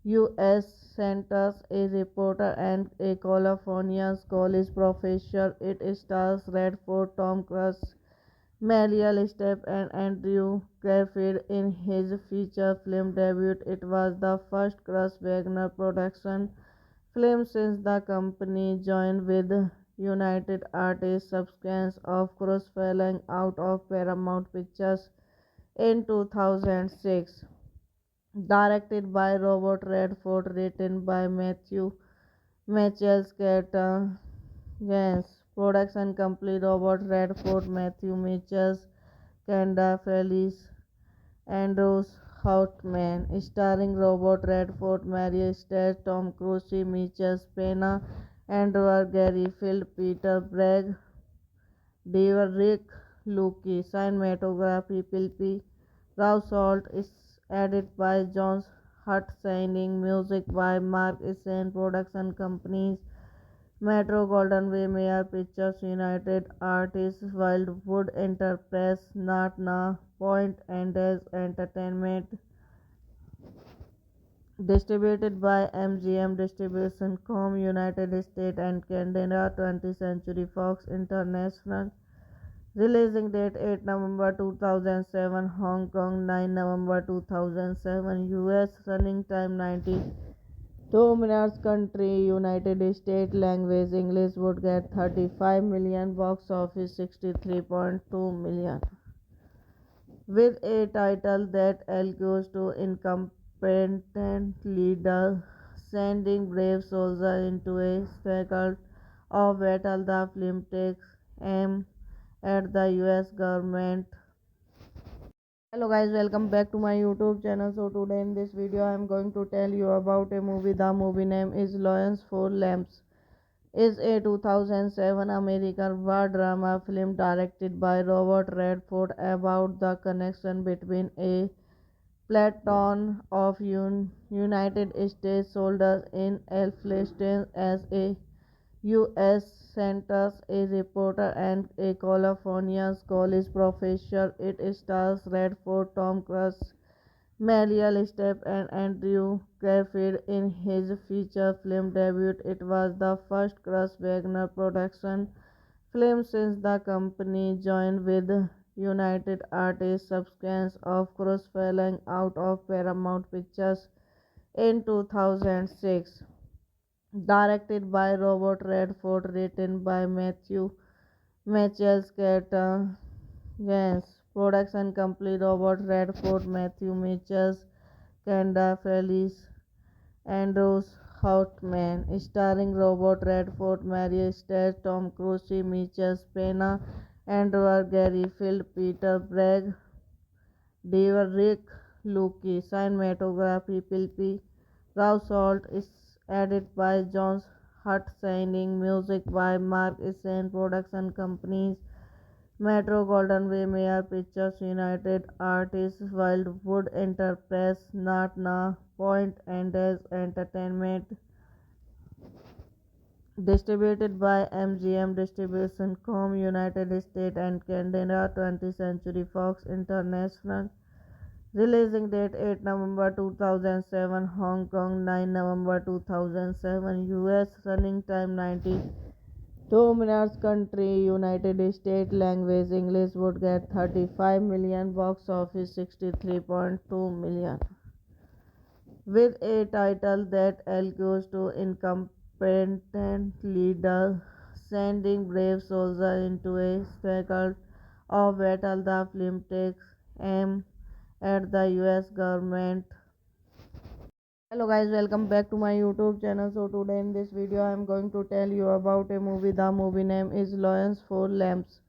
U.S. centers a reporter and a California college professor. It stars Redford, Tom Cruise, Meryl Streep, and Andrew Garfield in his feature film debut. It was the first Cruise Wagner production film since the company joined with United Artists subsequent of Cruise falling out of Paramount Pictures in 2006. Directed by Robert Redford, written by Matthew Mitchell Yes, production complete Robert Redford, Matthew Mitchell, Kenda Felice, Andrews Houtman, starring Robert Redford, Mary Streep, Tom Cruise, Mitchell Pena, Andrew Garfield, Peter Bragg, Rick Luke, cinematography Pilpi Rao Salt is edited by John Hutt, signing music by Mark Essen, production companies Metro Golden Way, Mayer Pictures, United Artists, Wildwood Enterprise, Natna Point, and Des Entertainment. Distributed by MGM Distribution Com. United States and Canada. 20th Century Fox International. Releasing date 8 November 2007. Hong Kong 9 November 2007. US. Running time 92 minutes. Country United States. Language English. Would get 35 million. Box office 63.2 million. With a title that alludes to incompetent leader sending brave soldiers into a circle of battle. The film takes aim at the US government. Hello guys, welcome back to my YouTube channel. So today in this video I am going to tell you about a movie. The movie name is Lions for Lambs. is a 2007 American war drama film directed by Robert Redford about the connection between a platoon of United States soldiers in Afghanistan as a U.S. Centers, a reporter, and a California college professor. It stars Redford, Tom Cruise, Meryl Streep, and Andrew Garfield in his feature film debut. It was the first Cruise Wagner production film since the company joined with United Artists subsequence of Cruise falling out of Paramount Pictures in 2006. Directed by Robert Redford, written by Matthew Mitchell Yes, production company Robert Redford, Matthew Mitchell, Kanda Felice, Andrews Houtman, starring Robert Redford, Mary Stage, Tom Cruise, Mitchell Pena, Andrew Garfield, Peter Bragg, Rick Luke, cinematography Pilpi Rao Salt is edited by John Hutt, signing music by Mark Essen, production companies Metro Golden Way, Mayor Pictures, United Artists, Wildwood Enterprise, Natna Point, and as Entertainment. Distributed by MGM Distribution Com. United States and Canada. 20th Century Fox International. Releasing date 8 November 2007, Hong Kong 9 November 2007, US. Running time 92 minutes. Country United States. Language English. Would get 35 million. Box office 63.2 million. With a title that alludes to incompetent leader sending brave soldiers into a struggle of battle, the film takes aim at the US government. Hello guys, welcome back to my YouTube channel. So today in this video I am going to tell you about a movie. The movie name is Lions for Lambs.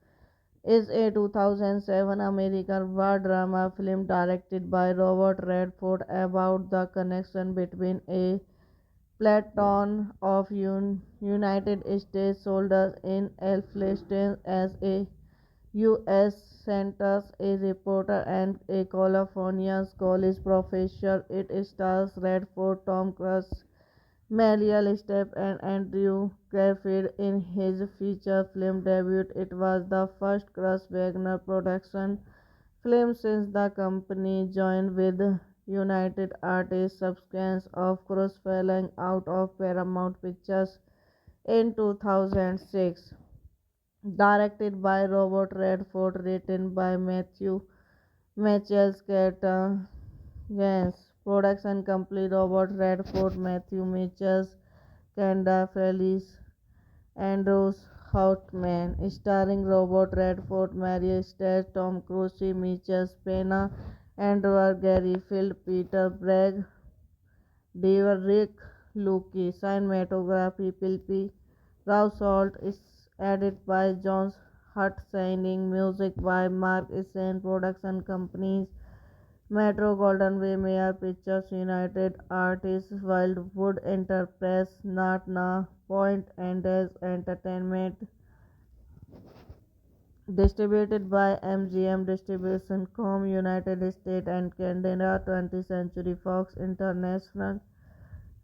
Is a 2007 American war drama film directed by Robert Redford about the connection between a platoon of United States soldiers in Afghanistan as a U.S. Centers, a reporter, and a California college professor. It stars Redford, Tom Cruise, Meryl Streep, and Andrew Garfield in his feature film debut. It was the first Cruise Wagner production film since the company joined with United Artists subsequence of Cruise falling out of Paramount Pictures in 2006. Directed by Robert Redford, written by Matthew Mitchell Yes, production company Robert Redford, Matthew Mitchell, Kanda Felice, Andrews Houtman, starring Robert Redford, Mary Stage, Tom Cruise, Mitchell Pena, Andrew Garfield, Peter Bragg, Rick Luke, cinematography Pilpi Rao Salt is edited by John Hutt, signing music by Mark Essen, production companies Metro Golden Way, Mayor Pictures, United Artists, Wildwood Enterprise, Natna Point, and as Entertainment. Distributed by MGM Distribution Com. United States and Canada. 20th Century Fox International.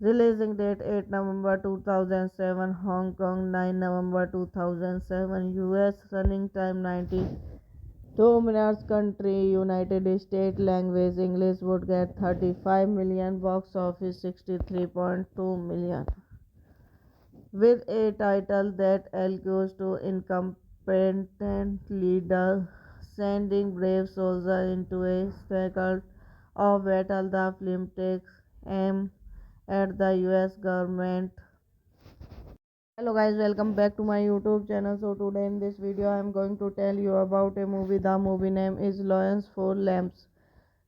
Releasing date 8 November 2007, Hong Kong 9 November 2007, US. Running time 92 minutes. Country United States. Language English. Would get 35 million. Box office 63.2 million. With a title that alludes to incompetent leader sending brave soldiers into a struggle of battle, the film takes aim at the US government. Hello guys, welcome back to my YouTube channel. So today in this video I am going to tell you about a movie. The movie name is Lions for Lambs.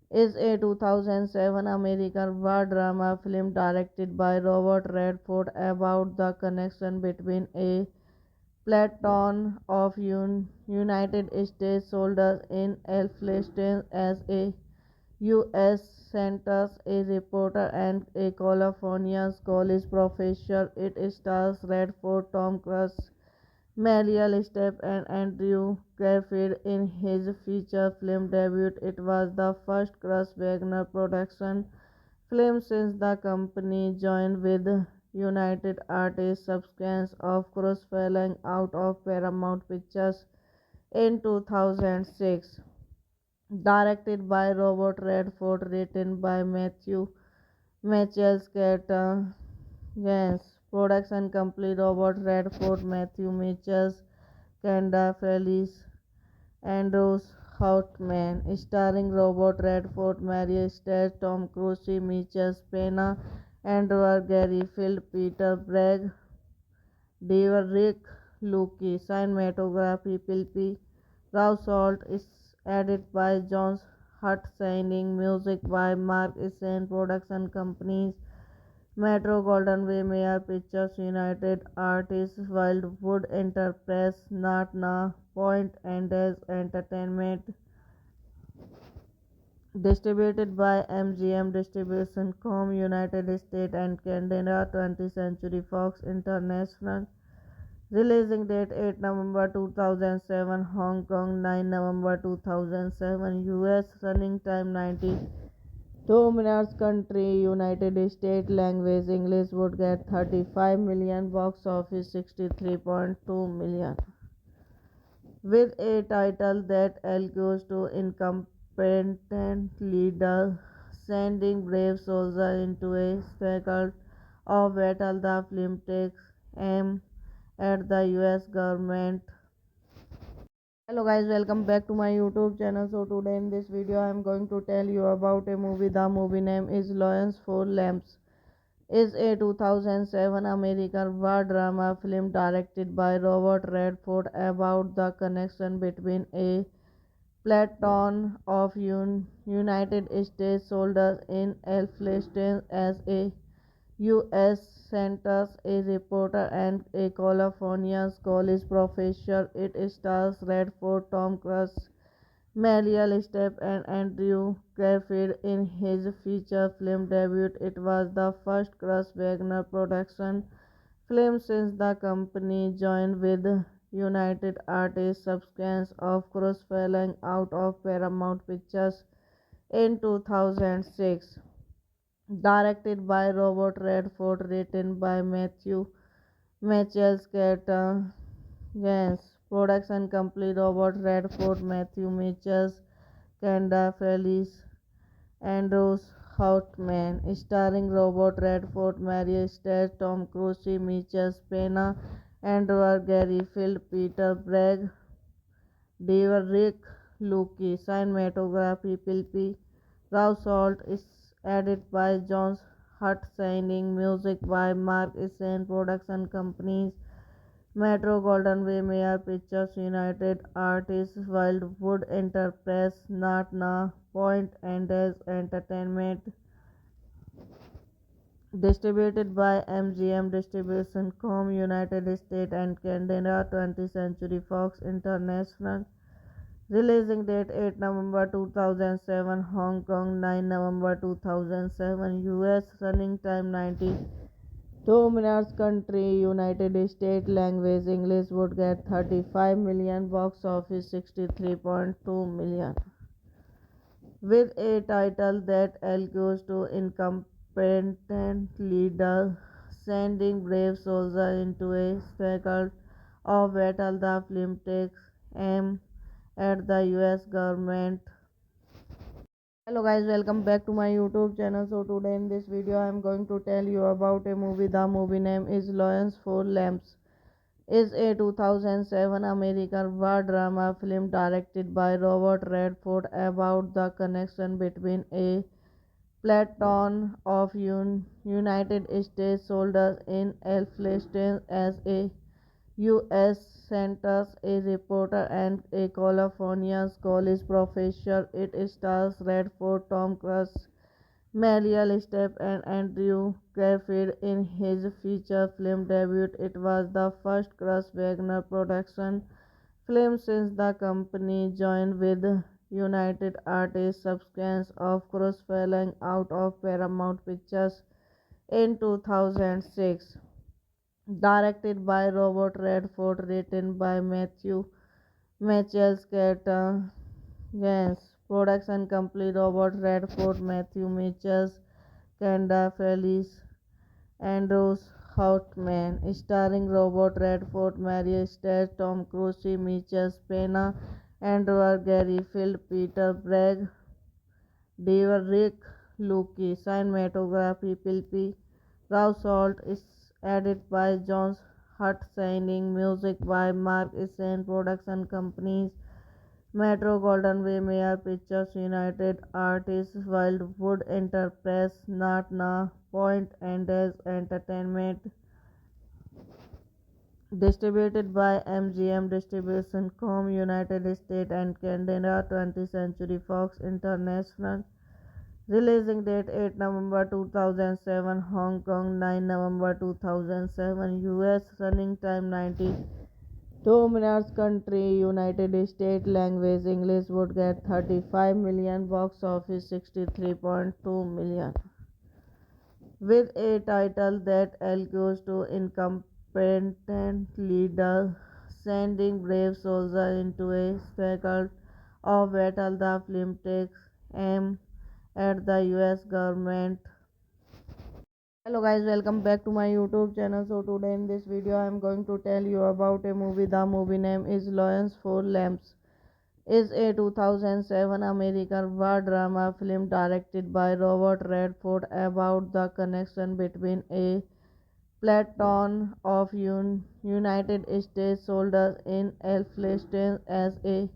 Is a 2007 American war drama film directed by Robert Redford about the connection between a platoon of United States soldiers in Afghanistan as a U.S. Centers, a reporter and a California college professor. It stars Redford, Tom Cruise, Meryl Streep, and Andrew Garfield in his feature film debut. It was the first Cruise Wagner production film since the company joined with United Artists subsequent of Cruise falling out of Paramount Pictures in 2006. Directed by Robert Redford, written by Matthew Mitchell Scatter. Yes, production complete Robert Redford, Matthew Mitchell, Kanda Felice, Andrews Houtman, starring Robert Redford, Mary Stage, Tom Cruise, Mitchell Pena, Andrew Gary Field, Peter Bragg, Rick Luke, cinematography Pilpi Rao Salt is edited by John Hutt, signing music by Mark Essen, production companies Metro Golden Way, Mayer Pictures, United Artists, Wildwood Enterprise, Natna Point, and As Entertainment. Distributed by MGM Distribution Com. United States and Canada. 20th Century Fox International. Releasing date 8 November 2007, Hong Kong 9 November 2007, US. Running time 92 minutes. Country United States. Language English. Would get 35 million. Box office 63.2 million. With a title that alludes to incompetent leader sending brave soldiers into a circle of battle, the film takes aim at the US government. Hello guys, welcome back to my YouTube channel. So today in this video I am going to tell you about a movie. The movie name is Lions for Lambs. Is a 2007 American war drama film directed by Robert Redford about the connection between a platoon of United States soldiers in Afghanistan as a U.S. Centers, a reporter, and a California college professor. It stars Redford, Tom Cruise, Meryl Streep, and Andrew Garfield in his feature film debut. It was the first Cruise Wagner production film since the company joined with United Artists subsequent of Cruise falling out of Paramount Pictures in 2006. Directed by Robert Redford, written by Matthew Mitchell Scatter. Yes, production complete Robert Redford, Matthew Mitchell, Kanda Felice, Andrews Houtman, starring Robert Redford, Mary Stage, Tom Cruise, Mitchell Pena, Andrew Gary Field, Peter Bragg, Rick Luke, cinematography Pilpi Rao Salt is edited by John Hutt, signing music by Mark Essen, production companies Metro Golden Way, Mayer Pictures, United Artists, Wildwood Enterprise, Natna Point, and As Entertainment. Distributed by MGM Distribution Com. United States and Canada. 20th Century Fox International. Releasing date 8 November 2007, Hong Kong 9 November 2007, US. Running time 92 minutes. Country United States. Language English. Would get 35 million. Box office 63.2 million. With a title that alludes to incompetent leader sending brave soldiers into a circle of battle, the film takes aim at the US government. Hello guys, welcome back to my YouTube channel. So today in this video I am going to tell you about a movie. The movie name is Lions for Lambs. Is a 2007 American war drama film directed by Robert Redford about the connection between a platoon of United States soldiers in Afghanistan as a U.S. Centers, a reporter, and a California college professor. It stars Redford, Tom Cruise, Meryl Streep, and Andrew Garfield in his feature film debut. It was the first Cruise Wagner production film since the company joined with United Artists subsequence of course falling out of Paramount Pictures in 2006. Directed by Robert Redford, written by Matthew Mitchell Scatter. Yes, production complete Robert Redford, Matthew Mitchell, Kenda Felice, Andrews Houtman, starring Robert Redford, Mary State, Tom Cruise, Mitchell Pena, Andrew Gary Field, Peter Bragg, Dever Rick Luke, cinematography Pilpi Rao Salt is edited by John Hutt, signing music by Mark Essen, production companies Metro Golden Way, Mayer Pictures, United Artists, Wildwood Enterprise, Natna Point, and Des Entertainment. Distributed by MGM Distribution Com. United States and Canada. 20th Century Fox International. Releasing date 8 November 2007. Hong Kong 9 November 2007. US. Running time 2 minutes. Country United States. Language English. Would get 35 million. Box office 63.2 million. With a title that alludes to incompetent leader sending brave soldiers into a circle of battle, the film takes aim at the US government. Hello guys, welcome back to my YouTube channel. So today in this video I am going to tell you about a movie. The movie name is Lions for Lambs. Is a 2007 American war drama film directed by Robert Redford about the connection between a platoon of United States soldiers in Afghanistan as a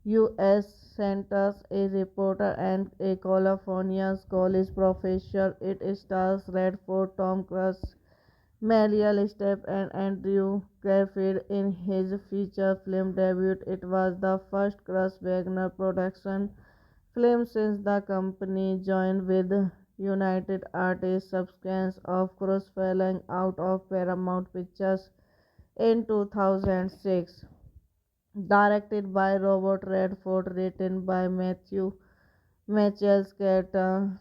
U.S. senters a reporter and a California college professor. It stars Redford, Tom Cruise, Meryl Streep and Andrew Garfield in his feature film debut. It was the first Cruise Wagner production film since the company joined with United Artists subsequence of Cruise falling out of Paramount Pictures in 2006. Directed by Robert Redford, written by Matthew Mitchell Scatter.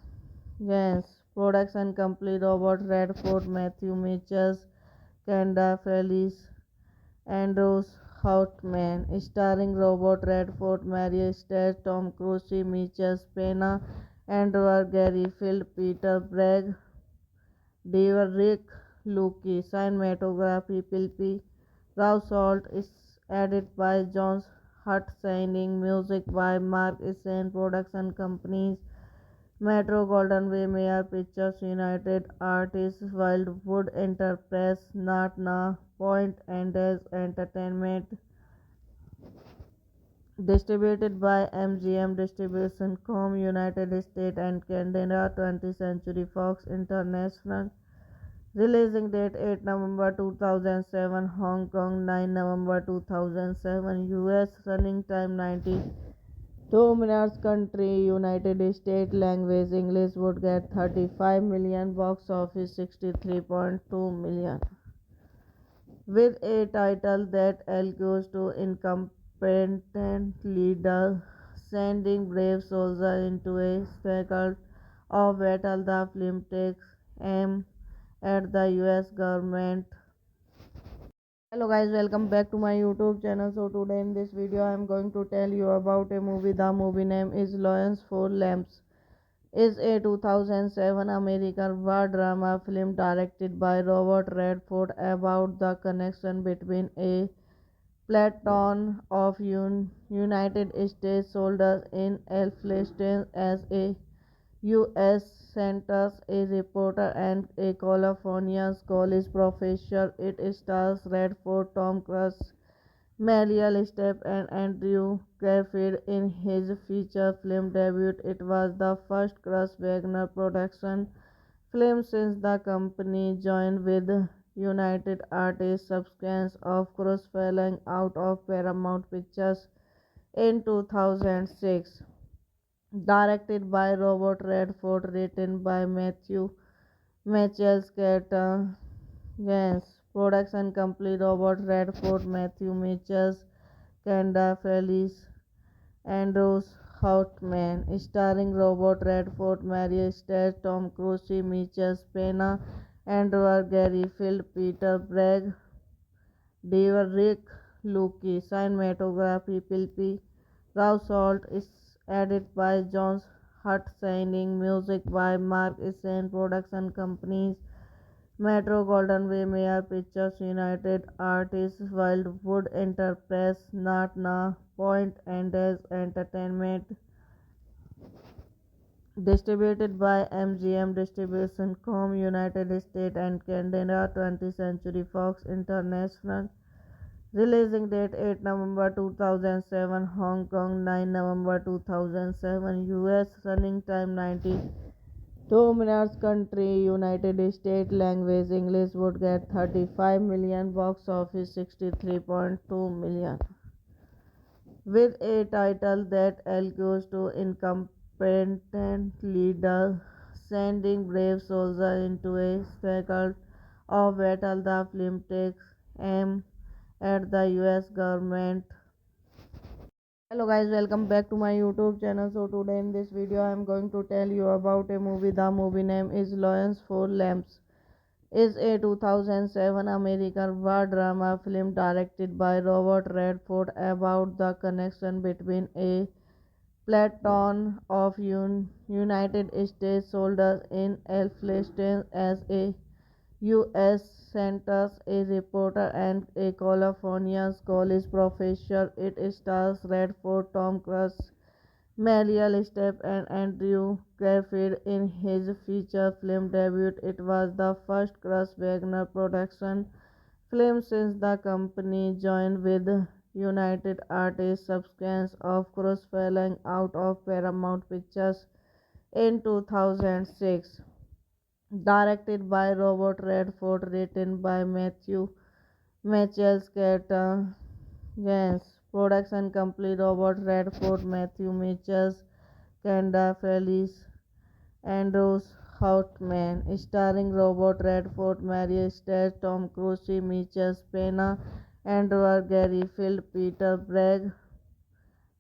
Yes, production complete Robert Redford, Matthew Mitchell, Kenda Felice, Andrews Houtman, starring Robert Redford, Mary State, Tom Cruise, Mitchell Pena, Andrew Gary Field, Peter Bragg, Dever Rick Luke, cinematography Pilpi Rao Salt is edited by John Hutt, signing music by Mark Essen, production companies Metro Golden Way, Mayer Pictures, United Artists, Wildwood Enterprise, Natna Point, and Des Entertainment. Distributed by MGM Distribution Com. United States and Canada. 20th Century Fox International. Releasing date 8 November 2007. Hong Kong 9 November 2007. US. Running time 2 minutes. Country United States. Language English. Would get 35 million. Box office 63.2 million. With a title that alludes to incompetent leader sending brave soldiers into a circle of battle, the film takes aim at the US government. Hello guys, welcome back to my YouTube channel. So today in this video I am going to tell you about a movie. The movie name is Lions for Lambs. Is a 2007 American war drama film directed by Robert Redford about the connection between a platoon of United States soldiers in Afghanistan as a U.S. centers a reporter and a California college professor. It stars Redford, Tom Cruise, Meryl Streep and Andrew Garfield in his feature film debut. It was the first Cruise Wagner production film since the company joined with United Artists subsequence of Cruise falling out of Paramount Pictures in 2006. Directed by Robert Redford, written by Matthew Mitchell Scatter. Yes, production complete Robert Redford, Matthew Mitchell, Kenda Felice, Andrews Houtman, starring Robert Redford, Mary Stewart, Tom Cruise, Michael Pena, Andrew Garfield, Peter Bragg, Rick Luke, cinematography Pilpi Rao Salt is edited by John Hutt, signing music by Mark Essen, production companies Metro Golden Way, Mayer Pictures, United Artists, Wildwood Enterprise, Natna Point, and As Entertainment. Distributed by MGM Distribution Com. United States and Canada. 20th Century Fox International. Releasing date 8 November 2007, Hong Kong 9 November 2007, US. Running time 92 minutes. Country United States. Language English. Would get 35 million. Box office 63.2 million. With a title that alludes to incompetent leader sending brave soldiers into a circle of battle, the film takes aim at the US government. Hello guys, welcome back to my YouTube channel. So today in this video I am going to tell you about a movie. The movie name is Lions for Lambs. Is a 2007 American war drama film directed by Robert Redford about the connection between a platoon of United States soldiers in Afghanistan as a U.S. senters a reporter and a California college professor. It stars Redford, Tom Cruise, Meryl Streep, and Andrew Garfield in his feature film debut. It was the first Cruise Wagner production film since the company joined with United Artists subsequent of Cruise falling out of Paramount Pictures in 2006. Directed by Robert Redford, written by Matthew Yes, production company Robert Redford, Matthew Mitchell, Kanda Felice, Andrews Houtman, starring Robert Redford, Mary Stewart, Tom Cruise, Michael Pena, Andrew Garfield, Peter Bragg,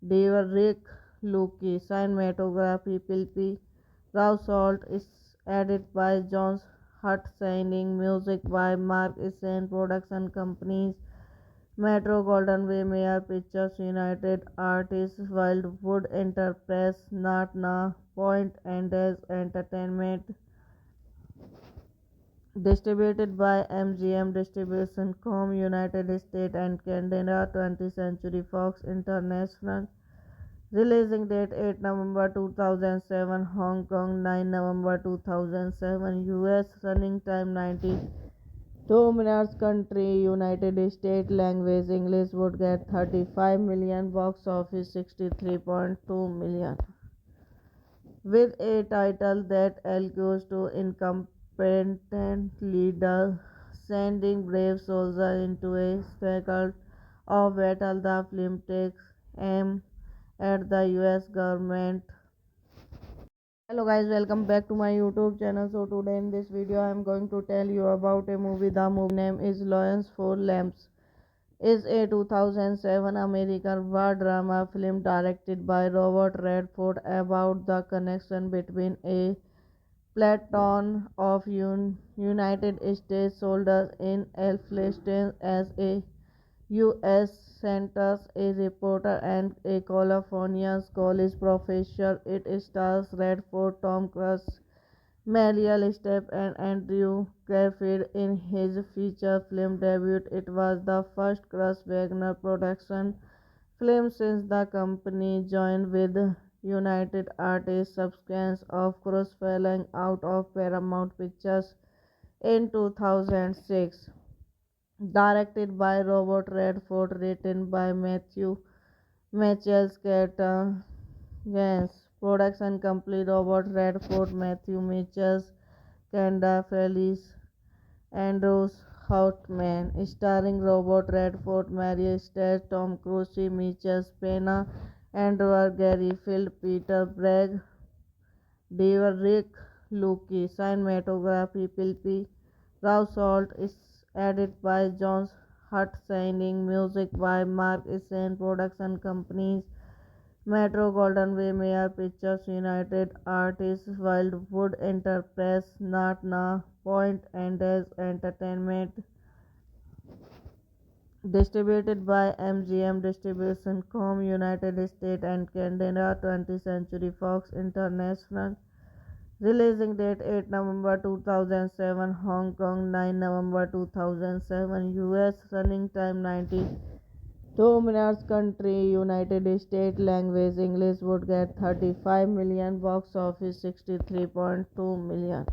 Rick Luke, cinematography Pilpi Rao Salt is edited by John Hutt, signing music by Mark Essen, production companies Metro Golden Way, Mayer Pictures, United Artists, Wildwood Enterprise, Natna Point, and As Entertainment. Distributed by MGM Distribution Com. United States and Canada. 20th Century Fox International. Releasing date 8 November 2007, Hong Kong 9 November 2007, US. Running time 92 minutes. Country United States. Language English. Would get 35 million. Box office 63.2 million. With a title that alludes to incompetent leader sending brave soldiers into a circle of battle, the film takes aim at the US government. Hello guys, welcome back to my YouTube channel. So today in this video I am going to tell you about a movie. The movie name is Lions for Lambs. Is a 2007 American war drama film directed by Robert Redford about the connection between a platoon of United States soldiers in Afghanistan as a U.S. centers a reporter and a California college professor. It stars Redford, Tom Cruise, Meryl Streep, and Andrew Garfield in his feature film debut. It was the first Cruise Wagner production film since the company joined with United Artists subsequent of Cruise falling out of Paramount Pictures in 2006. Directed by Robert Redford, written by Mitchell Yes, production company Robert Redford, Matthew Mitchell, Kanda Felice, Andrews Houtman, starring Robert Redford, Mary Stewart, Tom Cruise, Michael Pena, Andrew Garfield, Peter Bragg, Rick Luke, cinematography Pilpi Rao Salt is edited by John Hutt, signing music by Mark Essen, production companies Metro Golden Way Mayor Pictures United Artists Wildwood Enterprise Natna Point and as Entertainment distributed by MGM Distribution Com United States and Canada 20th Century Fox International releasing date 8 November 2007 Hong Kong 9 November 2007 US running time 2 minutes country United States language English would get 35 million box office 63.2 million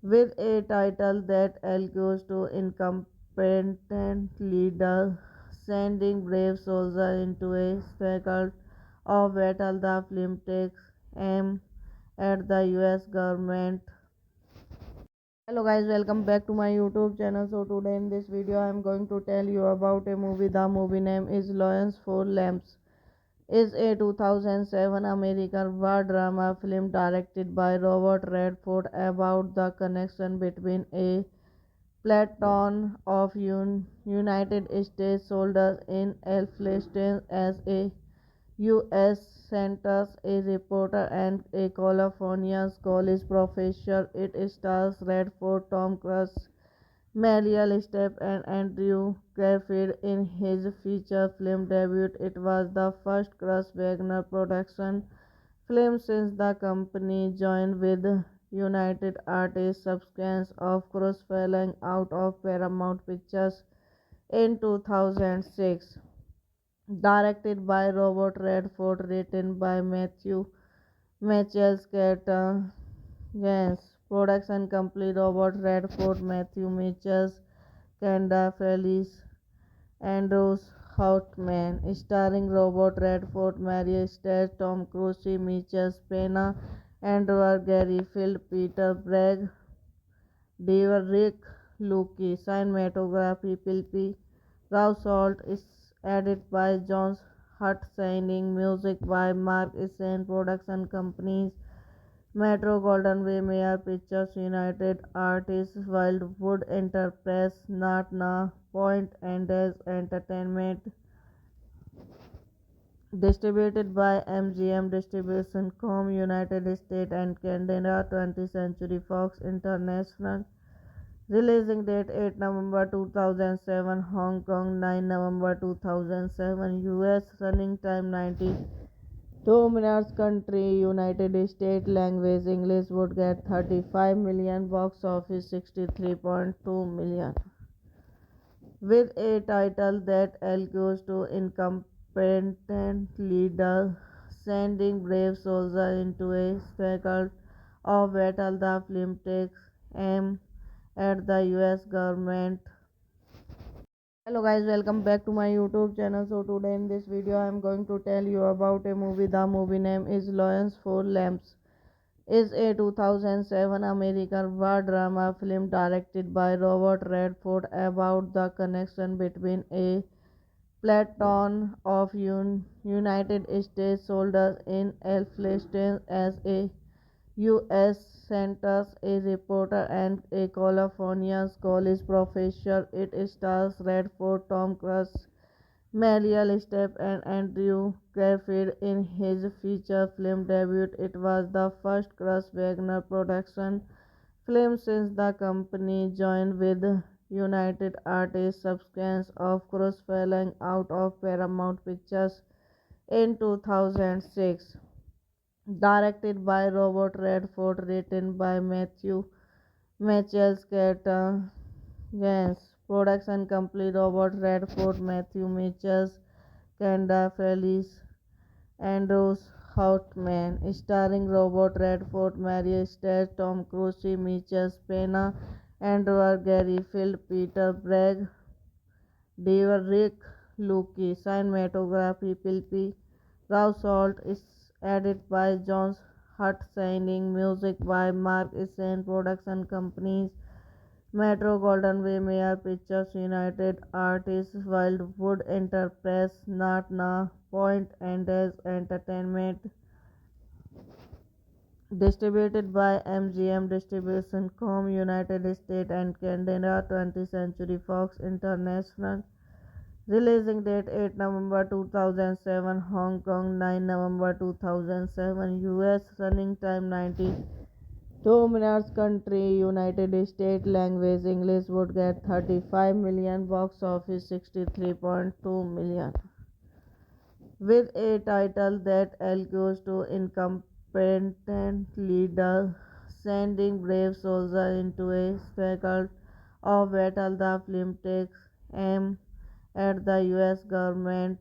with a title that alludes to incompetent leader sending brave soldiers into a spectacle of battle. The film takes aim at the US government. Hello guys, welcome back to my YouTube channel. So today in this video I am going to tell you about a movie. The movie name is Lions for Lambs. Is a 2007 American war drama film directed by Robert Redford about the connection between a platoon of United States soldiers in Afghanistan as a U.S. sentence a reporter and a California college professor. It stars Redford, Tom Cruise, Meryl Streep, and Andrew Garfield in his feature film debut. It was the first Cruise Wagner production film since the company joined with United Artists subsequent of Cruise falling out of Paramount Pictures in 2006. Directed by Robert Redford, written by Michael Scatton. Yes, production complete Robert Redford, Matthew Mitchell, Kanda Felice, Andrews Houtman, starring Robert Redford, Mary Stewart, Tom Cruise, Mitchell Pena, Andrew Garfield, Peter Bragg, Rick Luke, cinematography Philip Rousalt is edited by John Hutt, signing music by Mark Essen, production companies Metro Golden Way Mayor Pictures United Artists Wildwood Enterprise Natna Point and as Entertainment distributed by MGM Distribution Com United States and Canada 20th Century Fox International releasing date 8 November 2007 Hong Kong 9 November 2007 US running time 2 minutes country United States language English would get 35 million box office 63.2 million with a title that alludes to incompetent leader sending brave soldiers into a spectacle of battle. The film takes aim at the US government. Hello guys, welcome back to my YouTube channel. So today in this video I am going to tell you about a movie. The movie name is Lions for Lambs. Is a 2007 American war drama film directed by Robert Redford about the connection between a platoon of United States soldiers in Afghanistan as a U.S. sentence a reporter and a California college professor. It stars Redford, Tom Cruise, Meryl Streep, and Andrew Garfield in his feature film debut. It was the first Cruise Wagner production film since the company joined with United Artists subsequent of Cruise falling out of Paramount Pictures in 2006. Directed by Robert Redford, written by Michael Scatton. Yes, production complete Robert Redford, Matthew Mitchell, Kanda Felice, Andrews Houtman, starring Robert Redford, Mary Stewart, Tom Cruise, Mitchell Pena, Andrew Garfield, Peter Bragg, Rick Luke, cinematography Philip Rousalt is edited by John Hutt, signing music by Mark Essen, production companies Metro Golden Way Mayor Pictures United Artists Wildwood Enterprise Natna Point and as Entertainment distributed by MGM Distribution Com United States and Canada 20th Century Fox International Releasing date 8 November 2007, Hong Kong 9 November 2007, US running time 92 minutes, country United States, language English, would get 35 million, box office 63.2 million. With a title that alludes to incompetent leader sending brave soldiers into a spectacle of battle, the film takes aim at the US government.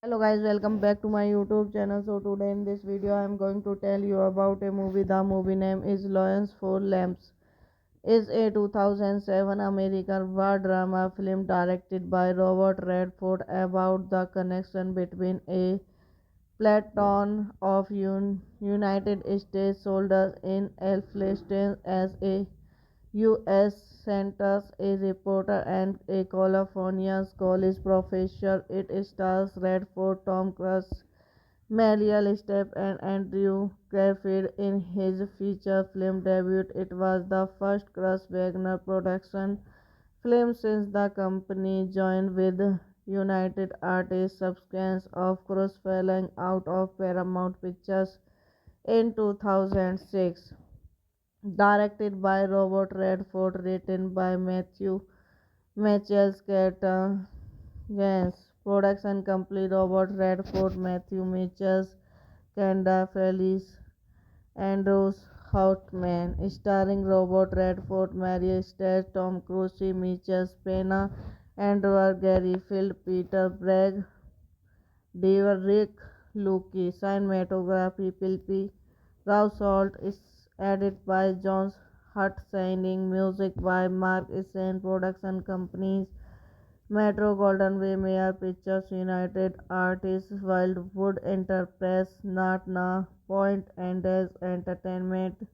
Hello guys, welcome back to my YouTube channel. So today in this video I am going to tell you about a movie. The movie name is Lions for Lambs. Is a 2007 American war drama film directed by Robert Redford about the connection between a platoon of United States soldiers in Afghanistan as a U.S. sentence a reporter and a California college professor. It stars Redford, Tom Cruise, Meryl Streep, and Andrew Garfield in his feature film debut. It was the first Cruise-Wagner production film since the company joined with United Artists subsequent of Cruise falling out of Paramount Pictures in 2006. Directed by Robert Redford, written by Matthew Mitchell Yes, production company Robert Redford, Matthew Mitchell, Kanda Felice, Andrews Houtman, starring Robert Redford, Mary Streep, Tom Cruise, Mitchell Pena, Andrew Garfield, Peter Bragg, Rick Luke, cinematography Philip Rousalt, is edited by John Hutt, signing music by Mark Essen, production companies Metro Golden Way, Mayer Pictures, United Artists, Wildwood Enterprise, Natna Point, and Des Entertainment.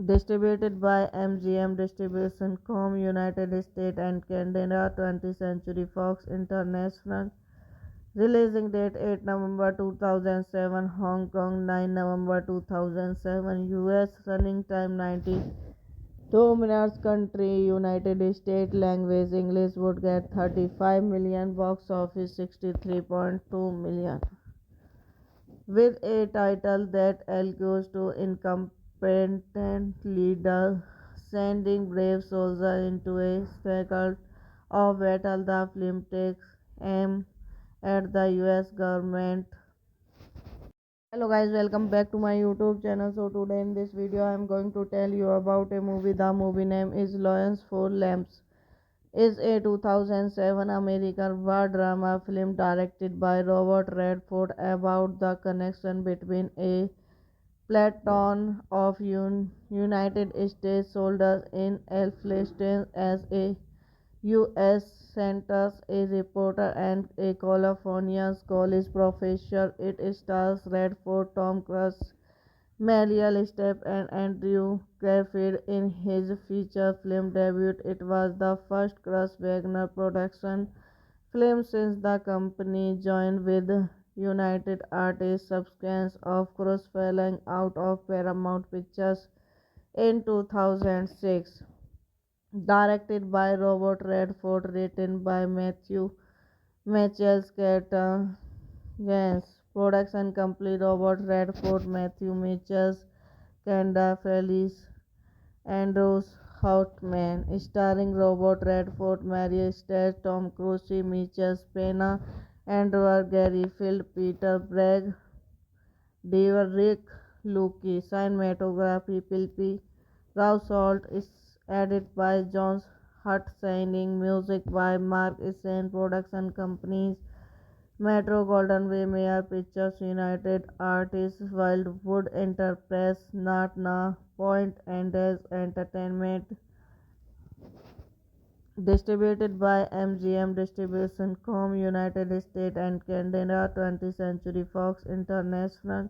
Distributed by MGM Distribution Com. United States and Canada, 20th Century Fox International. Releasing date 8 November 2007, Hong Kong 9 November 2007, US running time 92 minutes, country United States, language English, would get 35 million, box office 63.2 million. With a title that alludes to incompetent leader sending brave soldiers into a spectacle of battle, the film takes aim at the US government. Hello guys, welcome back to my YouTube channel. So today in this video I am going to tell you about a movie. The movie name is Lions for Lambs. Is a 2007 American war drama film directed by Robert Redford about the connection between a platoon of United States soldiers in Afghanistan as a U.S. sentence a reporter and a California college professor. It stars Redford, Tom Cruise, Meryl Streep, and Andrew Garfield in his feature film debut. It was the first Cruise-Wagner production film since the company joined with United Artists subsequent of Cruise falling out of Paramount Pictures in 2006. Directed by Robert Redford, written by Matthew Mitchell Yes, production company Robert Redford, Matthew Mitchell, Kanda Felice, Andrews Houtman, starring Robert Redford, Mary Streep, Tom Cruise, Mitchell Pena, Andrew Garfield, Peter Bragg, Rick Luke, cinematography Philip Rousalt, is edited by John Hutt, signing music by Mark Essen, production companies Metro Golden Way, Mayer Pictures, United Artists, Wildwood Enterprise, Natna Point, and Des Entertainment. Distributed by MGM Distribution Com. United States and Canada, 20th Century Fox International.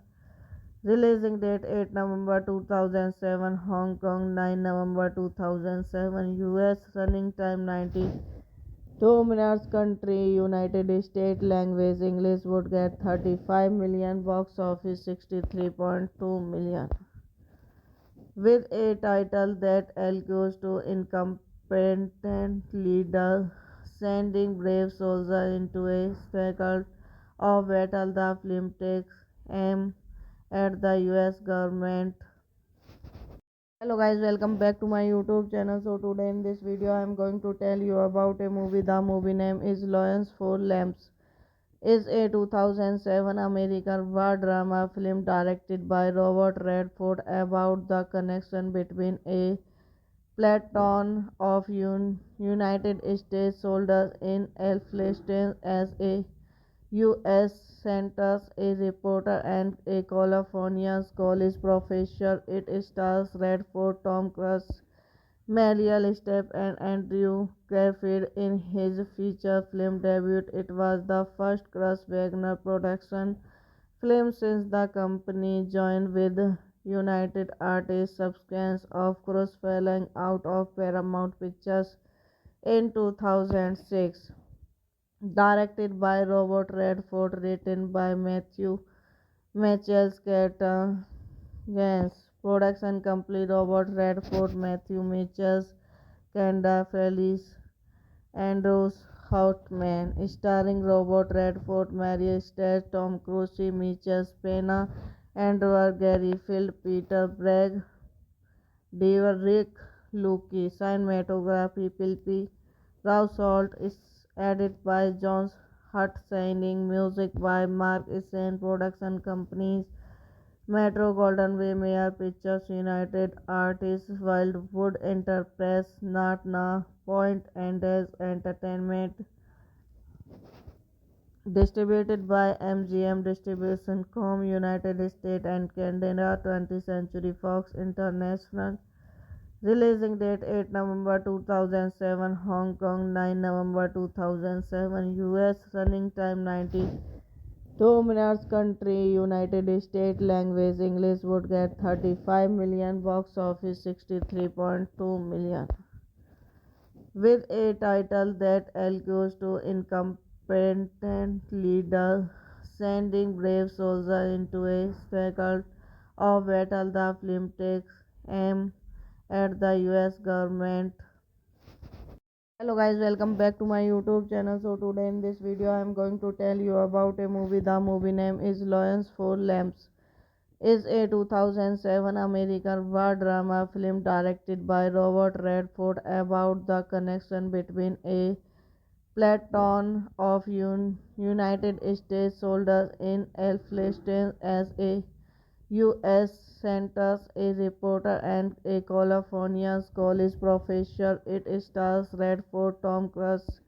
Releasing date 8 November 2007, Hong Kong 9 November 2007, US running time 92 minutes, country United States, language English, would get 35 million, box office 63.2 million. With a title that alludes to incompetent incompetent leader, sending brave soldiers into a struggle of battle. The film takes aim at the US government. Hello guys, welcome back to my YouTube channel. So today in this video I am going to tell you about a movie. The movie name is Lions for Lambs. Is a 2007 American war drama film directed by Robert Redford about the connection between a platoon of United States soldiers in Afghanistan as a U.S. centers a reporter and a California college professor. It stars Redford, Tom Cruise, Meryl Streep, and Andrew Garfield in his feature film debut. It was the first Cruise Wagner production film since the company joined with United Artists subsequence of Cruise falling out of Paramount Pictures in 2006. Directed by Robert Redford, written by Matthew Mitchell Gans. Production company Robert Redford, Matthew Mitchell, Kanda Felice, Andrews Houtman. Starring Robert Redford, Mary Streep, Tom Cruise, Mitchell Pena, Andrew Garfield, Peter Bragg, Rick Luke. Cinematography Philip Rousalt is edited by John Hutt, signing music by Mark Essen. Production companies Metro Golden Way, Mayer Pictures, United Artists, Wildwood Enterprise, Natna Point, and Des Entertainment. Distributed by MGM Distribution Com. United States and Canada. 20th Century Fox International. Releasing date 8 November 2007, Hong Kong 9 November 2007, US. Running time 92 minutes. Country United States. Language English. Would get 35 million. Box office 63.2 million. With a title that alludes to incompetent leader sending brave soldiers into a struggle of battle. The film takes aim at the US government. Hello guys, welcome back to my YouTube channel. So today in this video I am going to tell you about a movie. The movie name is Lions for Lambs. Is a 2007 American war drama film directed by Robert Redford about the connection between a platoon of United States soldiers in Afghanistan as a U.S. centers a reporter and a California college professor. It stars Redford, Tom Cruise,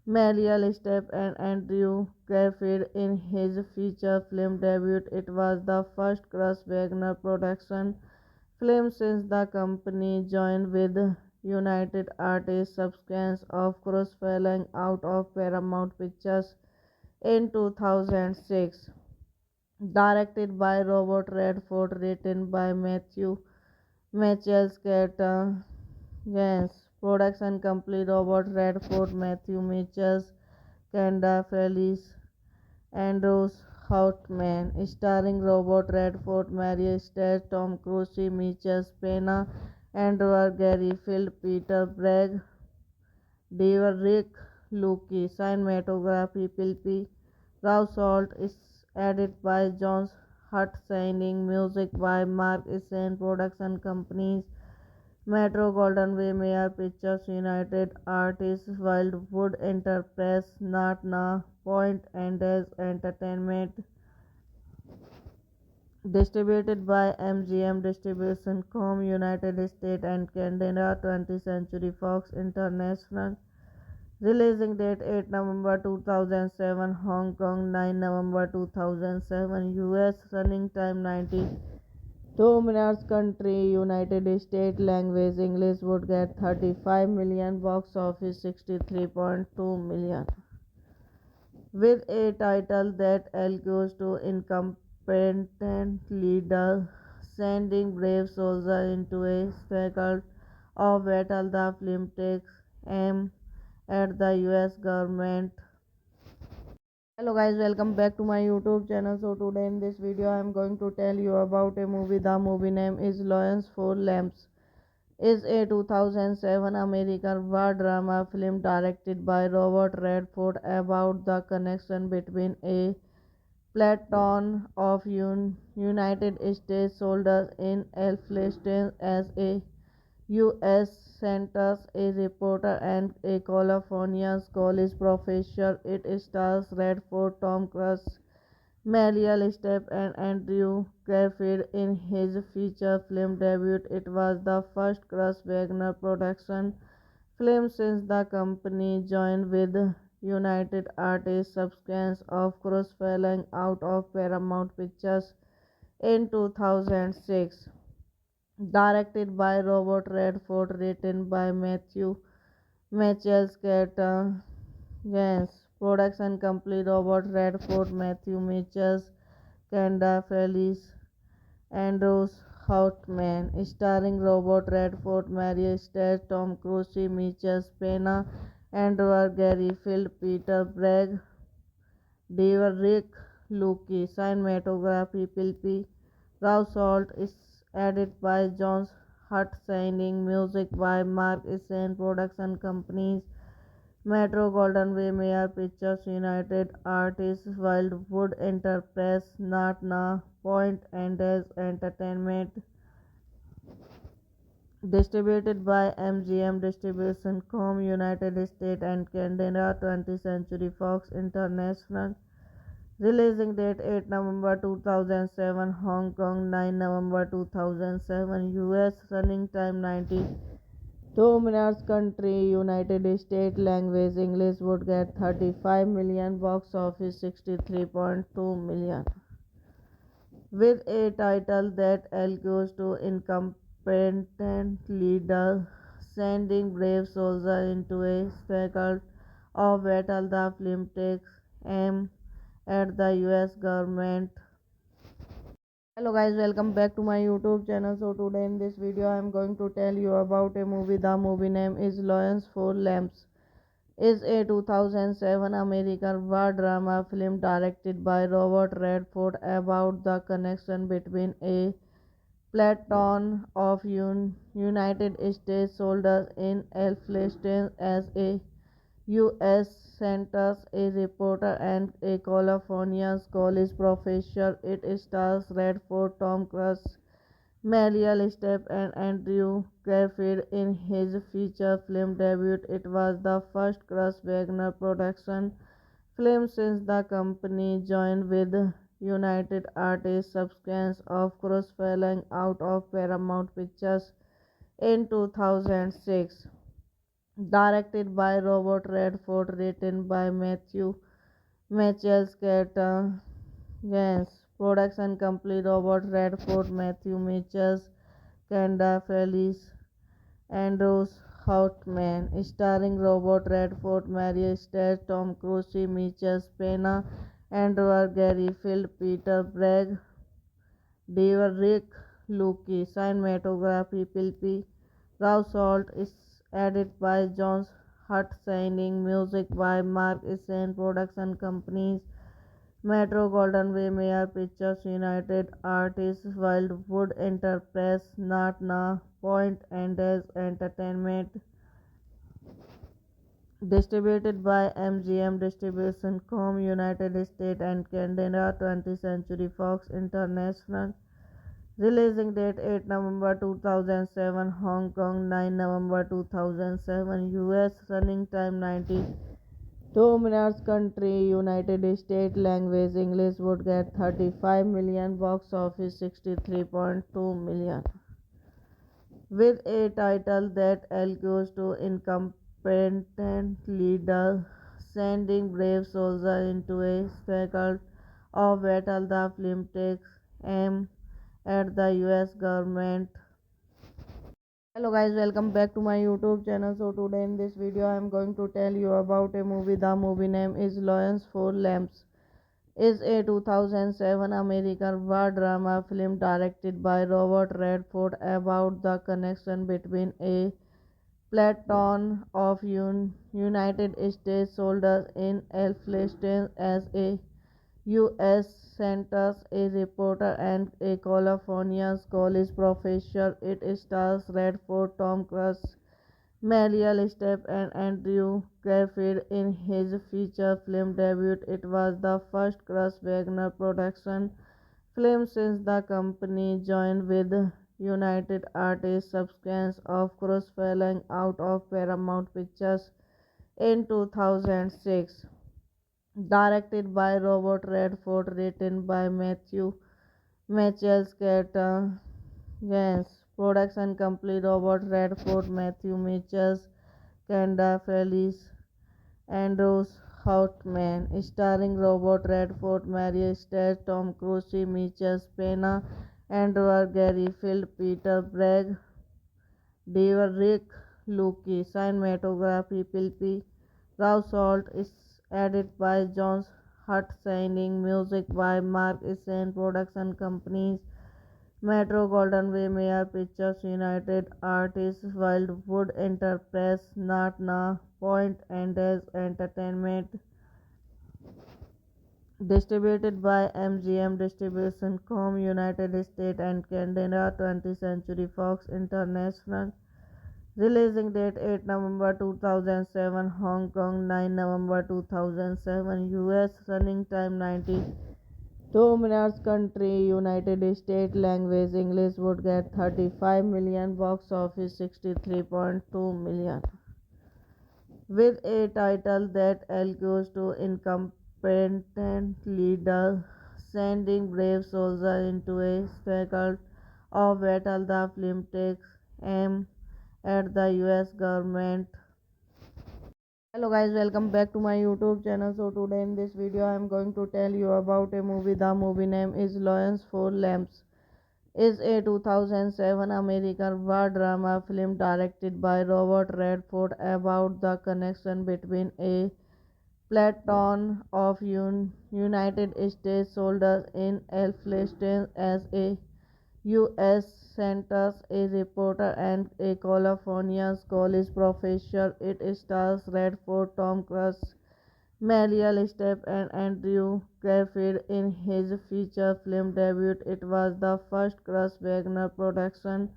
Meryl Streep, and Andrew Garfield in his feature film debut. It was the first Cruise Wagner production film since the company joined with United Artists subsequence of Cruise falling out of Paramount Pictures in 2006. Directed by Robert Redford, written by Matthew Mitchell Gans. Production company Robert Redford, Matthew Mitchell, Kanda Felice, Andrews Houtman. Starring Robert Redford, Mary Streep, Tom Cruise, Mitchell Pena, Andrew Garfield, Peter Bragg, Rick Luke. Cinematography Philip Rousalt is edited by John Hutt, signing music by Mark Essen. Production companies Metro Golden Way, Mayer Pictures, United Artists, Wildwood Enterprise, Natna Point, and Des Entertainment. Distributed by MGM Distribution Com. United States and Canada. 20th Century Fox International. Releasing date 8 November 2007, Hong Kong 9 November 2007, US. Running time 92 minutes. Country United States. Language English. Would get 35 million. Box office 63.2 million. With a title that alludes to incompetent leader sending brave soldiers into a struggle of battle. The film takes aim at the US government. Hello guys, welcome back to my YouTube channel. So today in this video I am going to tell you about a movie. The movie name is Lions for Lambs. is a 2007 American war drama film directed by Robert Redford about the connection between a platoon of United States soldiers in Afghanistan as a U.S. centers a reporter and a California college professor. It stars Redford, Tom Cruise, Meryl Streep and Andrew Garfield in his feature film debut. It was the first Cruise Wagner production film since the company joined with United Artists subsequence of Cruise falling out of Paramount Pictures in 2006. Directed by Robert Redford, written by Matthew Gaines. Production company Robert Redford, Matthew Mitchell, Kanda Felice, Andrews Houtman. Starring Robert Redford, Mary Stage, Tom Cruise, Mitchell Pena, Andrew Garfield, Peter Bragg, Rick Luke. Cinematography Pilpi Rao Salt is edited by John Hutt, signing music by Mark Essen. Production companies Metro Golden Way, Mayor Pictures, United Artists, Wildwood Enterprise, Natna Point, and as Entertainment. Distributed by MGM Distribution Com. United States and Canada. 20th Century Fox International. Releasing date 8 November 2007, Hong Kong 9 November 2007, US. Running time 2 minutes. Country United States. Language English. Would get 35 million. Box office 63.2 million. With a title that alludes to incompetent leader sending brave soldiers into a spectacle of battle, the film takes aim at the US government. Hello guys, welcome back to my YouTube channel. So today in this video I am going to tell you about a movie. The movie name is Lions for Lambs. Is a 2007 American war drama film directed by Robert Redford about the connection between a platoon of United States soldiers in Afghanistan as a U.S. centers a reporter and a California college professor. It stars Redford, Tom Cruise, Meryl Streep and Andrew Garfield in his feature film debut. It was the first Cruise Wagner production film since the company joined with United Artists subsequence of Cruise falling out of Paramount Pictures in 2006. Directed by Robert Redford, written by Mitchell Gaines. Production company Robert Redford, Matthew Mitchell, Kanda Felice, Andrews Houtman. Starring Robert Redford, Mary Stage, Tom Cruise, Mitchell Pena, Andrew Garfield, Peter Bragg, Rick Luke. Cinematography Pilpi Rao Salt is edited by John Hutt, signing music by Mark Essen. Production companies Metro Golden Way, Mayor Pictures, United Artists, Wildwood Enterprise, Natna Point, and as Entertainment. Distributed by MGM Distribution Com. United States and Canada. 20th Century Fox International. Releasing date 8 November 2007, Hong Kong 9 November 2007, US. Running time 2 minutes. Country United States. Language English. Would get 35 million. Box office 63.2 million. With a title that alludes to incompetent leader sending brave soldiers into a spectacle of battle, the film takes aim at the US government. Hello guys, welcome back to my YouTube channel. So today in this video I am going to tell you about a movie. The movie name is Lions for Lambs. Is a 2007 American war drama film directed by Robert Redford about the connection between a platoon of United States soldiers in Afghanistan as a U.S. Centers, a reporter and a California college professor. It stars Redford, Tom Cruise, Meryl Streep, and Andrew Garfield in his feature film debut. It was the first Cruise Wagner production film since the company joined with United Artists subsequent of Cruise falling out of Paramount Pictures in 2006. Directed by Robert Redford, written by Matthew Mitchell Scatterns. Production complete Robert Redford, Matthew Mitchell, Kanda Felice, Andrews Houtman. Starring Robert Redford, Mary Stage, Tom Cruise, Mitchell Pena, Andrew Garfield, Peter Bragg, Rick Luke. Cinematography Philip Rousalt is edited by John Hut, music by Mark Essen. Production companies Metro Golden Way, Mayer Pictures, United Artists, Wildwood Enterprise, Natna Point, and Des Entertainment. Distributed by MGM Distribution Com. United States and Canada. 20th Century Fox International. Releasing date 8 November 2007, Hong Kong 9 November 2007, US. Running time 2 minutes. Country United States. Language English. Would get 35 million. Box office 63.2 million. With a title that alludes to incompetent leader sending brave soldiers into a circle of battle, the film takes aim at the US government. Hello guys, welcome back to my YouTube channel. So today in this video I am going to tell you about a movie. The movie name is Lions for Lambs. Is a 2007 American war drama film directed by Robert Redford about the connection between a platoon of United States soldiers in Afghanistan as a U.S. Centers, a reporter and a California college professor. It stars Redford, Tom Cruise, Meryl Streep, and Andrew Garfield in his feature film debut. It was the first Cruise Wagner production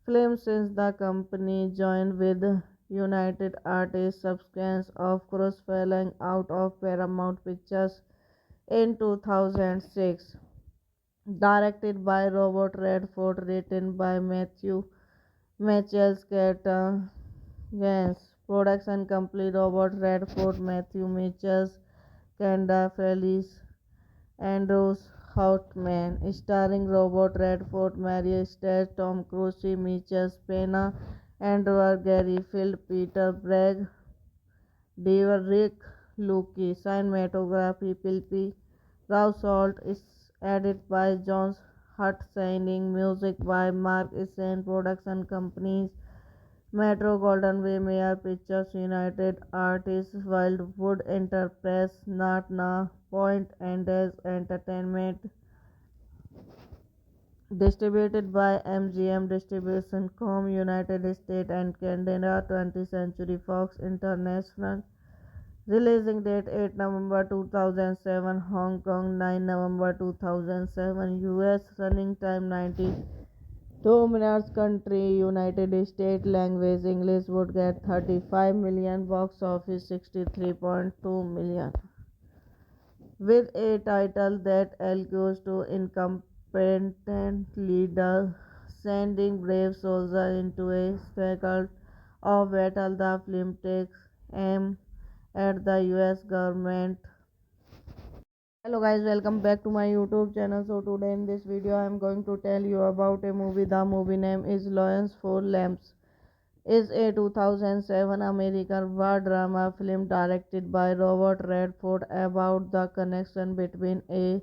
film since the company joined with United Artists subsequent of Cruise falling out of Paramount Pictures in 2006. Directed by Robert Redford, written by Matthew Mitchell Scatterns. Production complete Robert Redford, Matthew Mitchell, Kanda Felice, Andrews Houtman. Starring Robert Redford, Mary Stage, Tom Cruise, Mitchell Pena, Andrew Garfield, Peter Bragg, Rick Luke. Cinematography Philip Rousalt is edited by John Hut, music by Mark Essen. Production companies Metro Golden Way, Mayer Pictures, United Artists, Wildwood Enterprise, Natna Point, and Des Entertainment. Distributed by MGM Distribution Com. United States and Canada. 20th Century Fox International. Releasing date 8 November 2007, Hong Kong 9 November 2007, US. Running time 2 minutes. Country United States. Language English. Would get 35 million. Box office 63.2 million. With a title that alludes to incompetent leader sending brave soldiers into a circle of battle, the film takes aim at the US government. Hello guys, welcome back to my YouTube channel. So today in this video I am going to tell you about a movie. The movie name is Lions for Lambs. Is a 2007 American war drama film directed by Robert Redford about the connection between a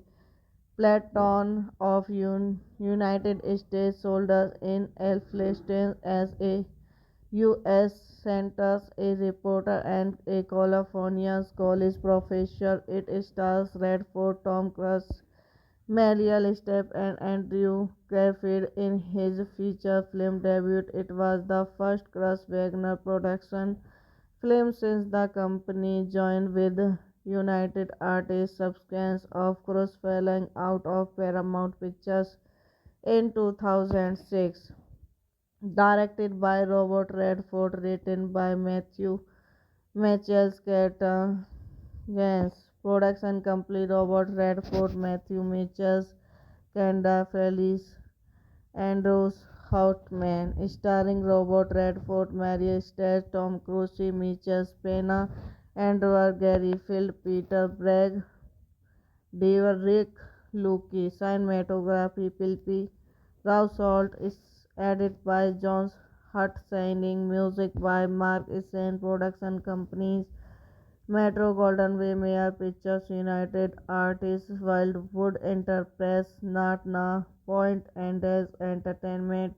platoon of United States soldiers in Afghanistan as a U.S. Centers, a reporter and a California college professor. It stars Redford, Tom Cruise, Meryl Streep, and Andrew Garfield in his feature film debut. It was the first Cruise Wagner production film since the company joined with United Artists subsequence of Cross falling out of Paramount Pictures in 2006. Directed by Robert Redford, written by Matthew Mitchell Gans. Production company Robert Redford, Matthew Mitchell, Kenda Felice, Andrews Houtman. Starring Robert Redford, Mary Stage, Tom Cruise, Mitchell Pena, Andrew Gary Field, Peter Bragg, Rick Luke. Cinematography Pilpi Rao Salt is edited by John Hutt, signing music by Mark Essen. Production companies Metro Golden Way, Mayer Pictures, United Artists, Wildwood Enterprise, Natna Point, and As Entertainment.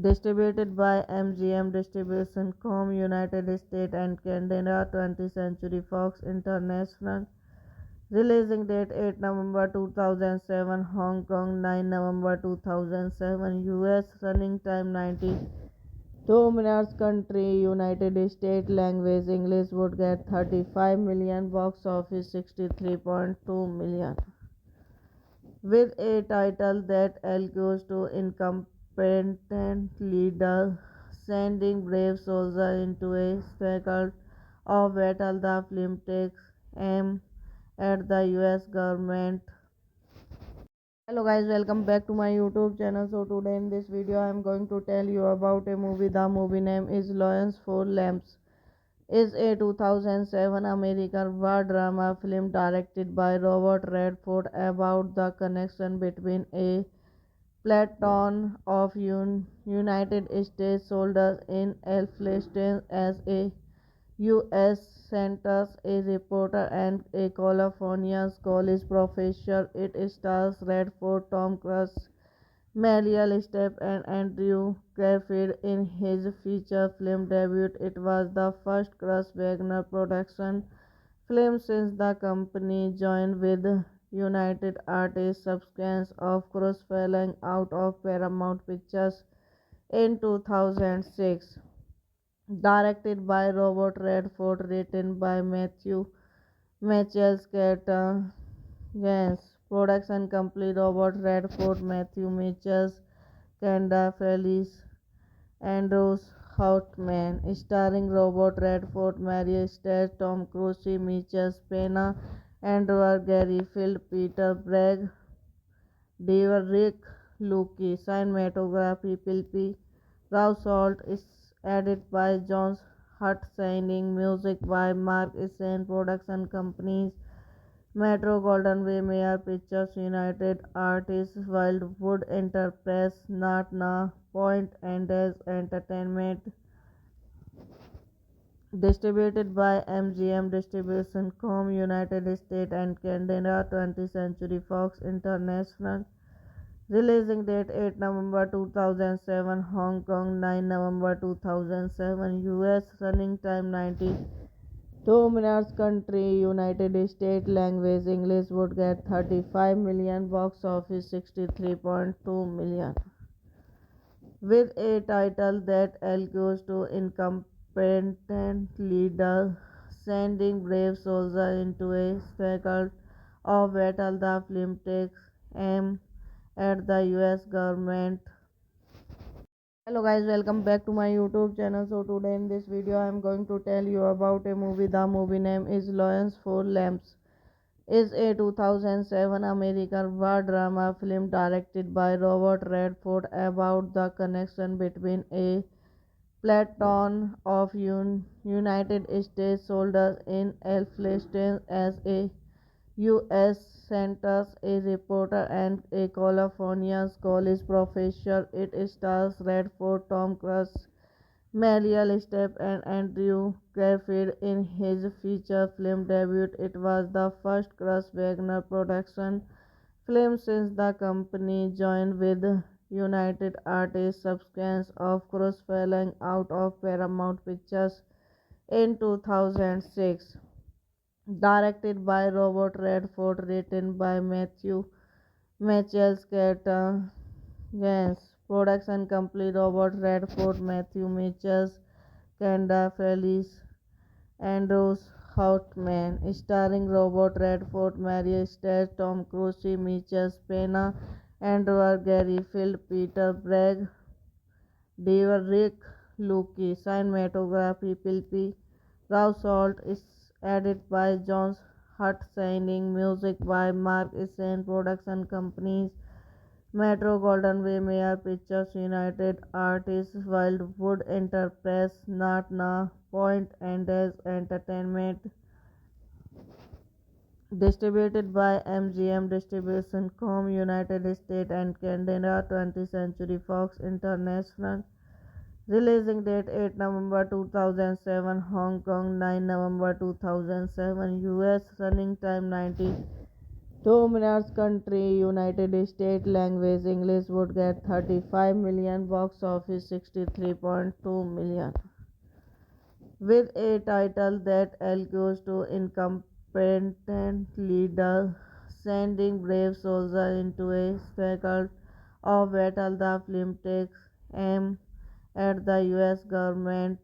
Distributed by MGM Distribution Com. United States and Canada. 20th Century Fox International. Releasing date 8 November 2007. Hong Kong 9 November 2007. US. Running time 92 minutes. Country United States. Language English. Would get 35 million. Box office 63.2 million. With a title that alludes to incompetent leader sending brave soldiers into a struggle of battle, the film takes aim at the US government. Hello guys, welcome back to my YouTube channel. So today in this video I am going to tell you about a movie. The movie name is Lions for Lambs. Is a 2007 American war drama film directed by Robert Redford about the connection between a platoon of United States soldiers in Afghanistan as a U.S. centers a reporter and a California college professor. It stars Redford, Tom Cruise, Meryl Streep and Andrew Garfield in his feature film debut. It was the first Cruise Wagner production film since the company joined with United Artists subsequence of Cruise falling out of Paramount Pictures in 2006. Directed by Robert Redford, written by Matthew Mitchell Gans. Production company Robert Redford, Matthew Mitchell, Kenda Felice, Andrews Houtman. Starring Robert Redford, Mary Stage, Tom Cruise, Mitchell Pena, Andrew Gary Field, Peter Bragg, Rick Luke. Cinematography Pilpi Rao Salt is edited by John Hutt, signing music by Mark Essen. Production companies Metro Golden Way, Mayer Pictures, United Artists, Wildwood Enterprise, Natna Point, and As Entertainment. Distributed by MGM Distribution Com. United States and Canada. 20th Century Fox International. Releasing date 8 November 2007. Hong Kong 9 November 2007. US. Running time 92 minutes. Country United States. Language English. Would get 35 million. Box office 63.2 million. With a title that alludes to incompetent leader sending brave soldiers into a struggle of battle, the film takes aim at the US government. Hello guys, welcome back to my YouTube channel. So today in this video I am going to tell you about a movie. The movie name is Lions for Lambs. Is a 2007 American war drama film directed by Robert Redford about the connection between a platoon of United States soldiers in Afghanistan as a U.S. centers a reporter and a California college professor. It stars Redford, Tom Cruise, Meryl Streep and Andrew Garfield in his feature film debut. It was the first Cruise Wagner production film since the company joined with United Artists subsequence of Cruise falling out of Paramount Pictures in 2006. Directed by Robert Redford, written by Matthew Mitchell Gans. Production company Robert Redford, Matthew Mitchell, Kenda Felice, Andrews Houtman, starring Robert Redford, Mary Stage, Tom Cruise, Michael Pena, Andrew Garfield, Peter Bragg, Derek Luke, cinematography Pilpi Rao Salt is edited by John Hutchison, music by Mark Essen, production companies Metro Golden Way, Mayer Pictures United Artists, Wildwood Enterprise, Natna Point and As Entertainment, distributed by MGM Distribution Com. United States and Canada, 20th Century Fox International. Releasing date 8 November 2007, Hong Kong 9 November 2007, US. Running time 92 minutes. Country United States. Language English. Would get 35 million. Box office 63.2 million. With a title that alludes to incompetent leader sending brave soldiers into a struggle of battle, the film takes aim at the US government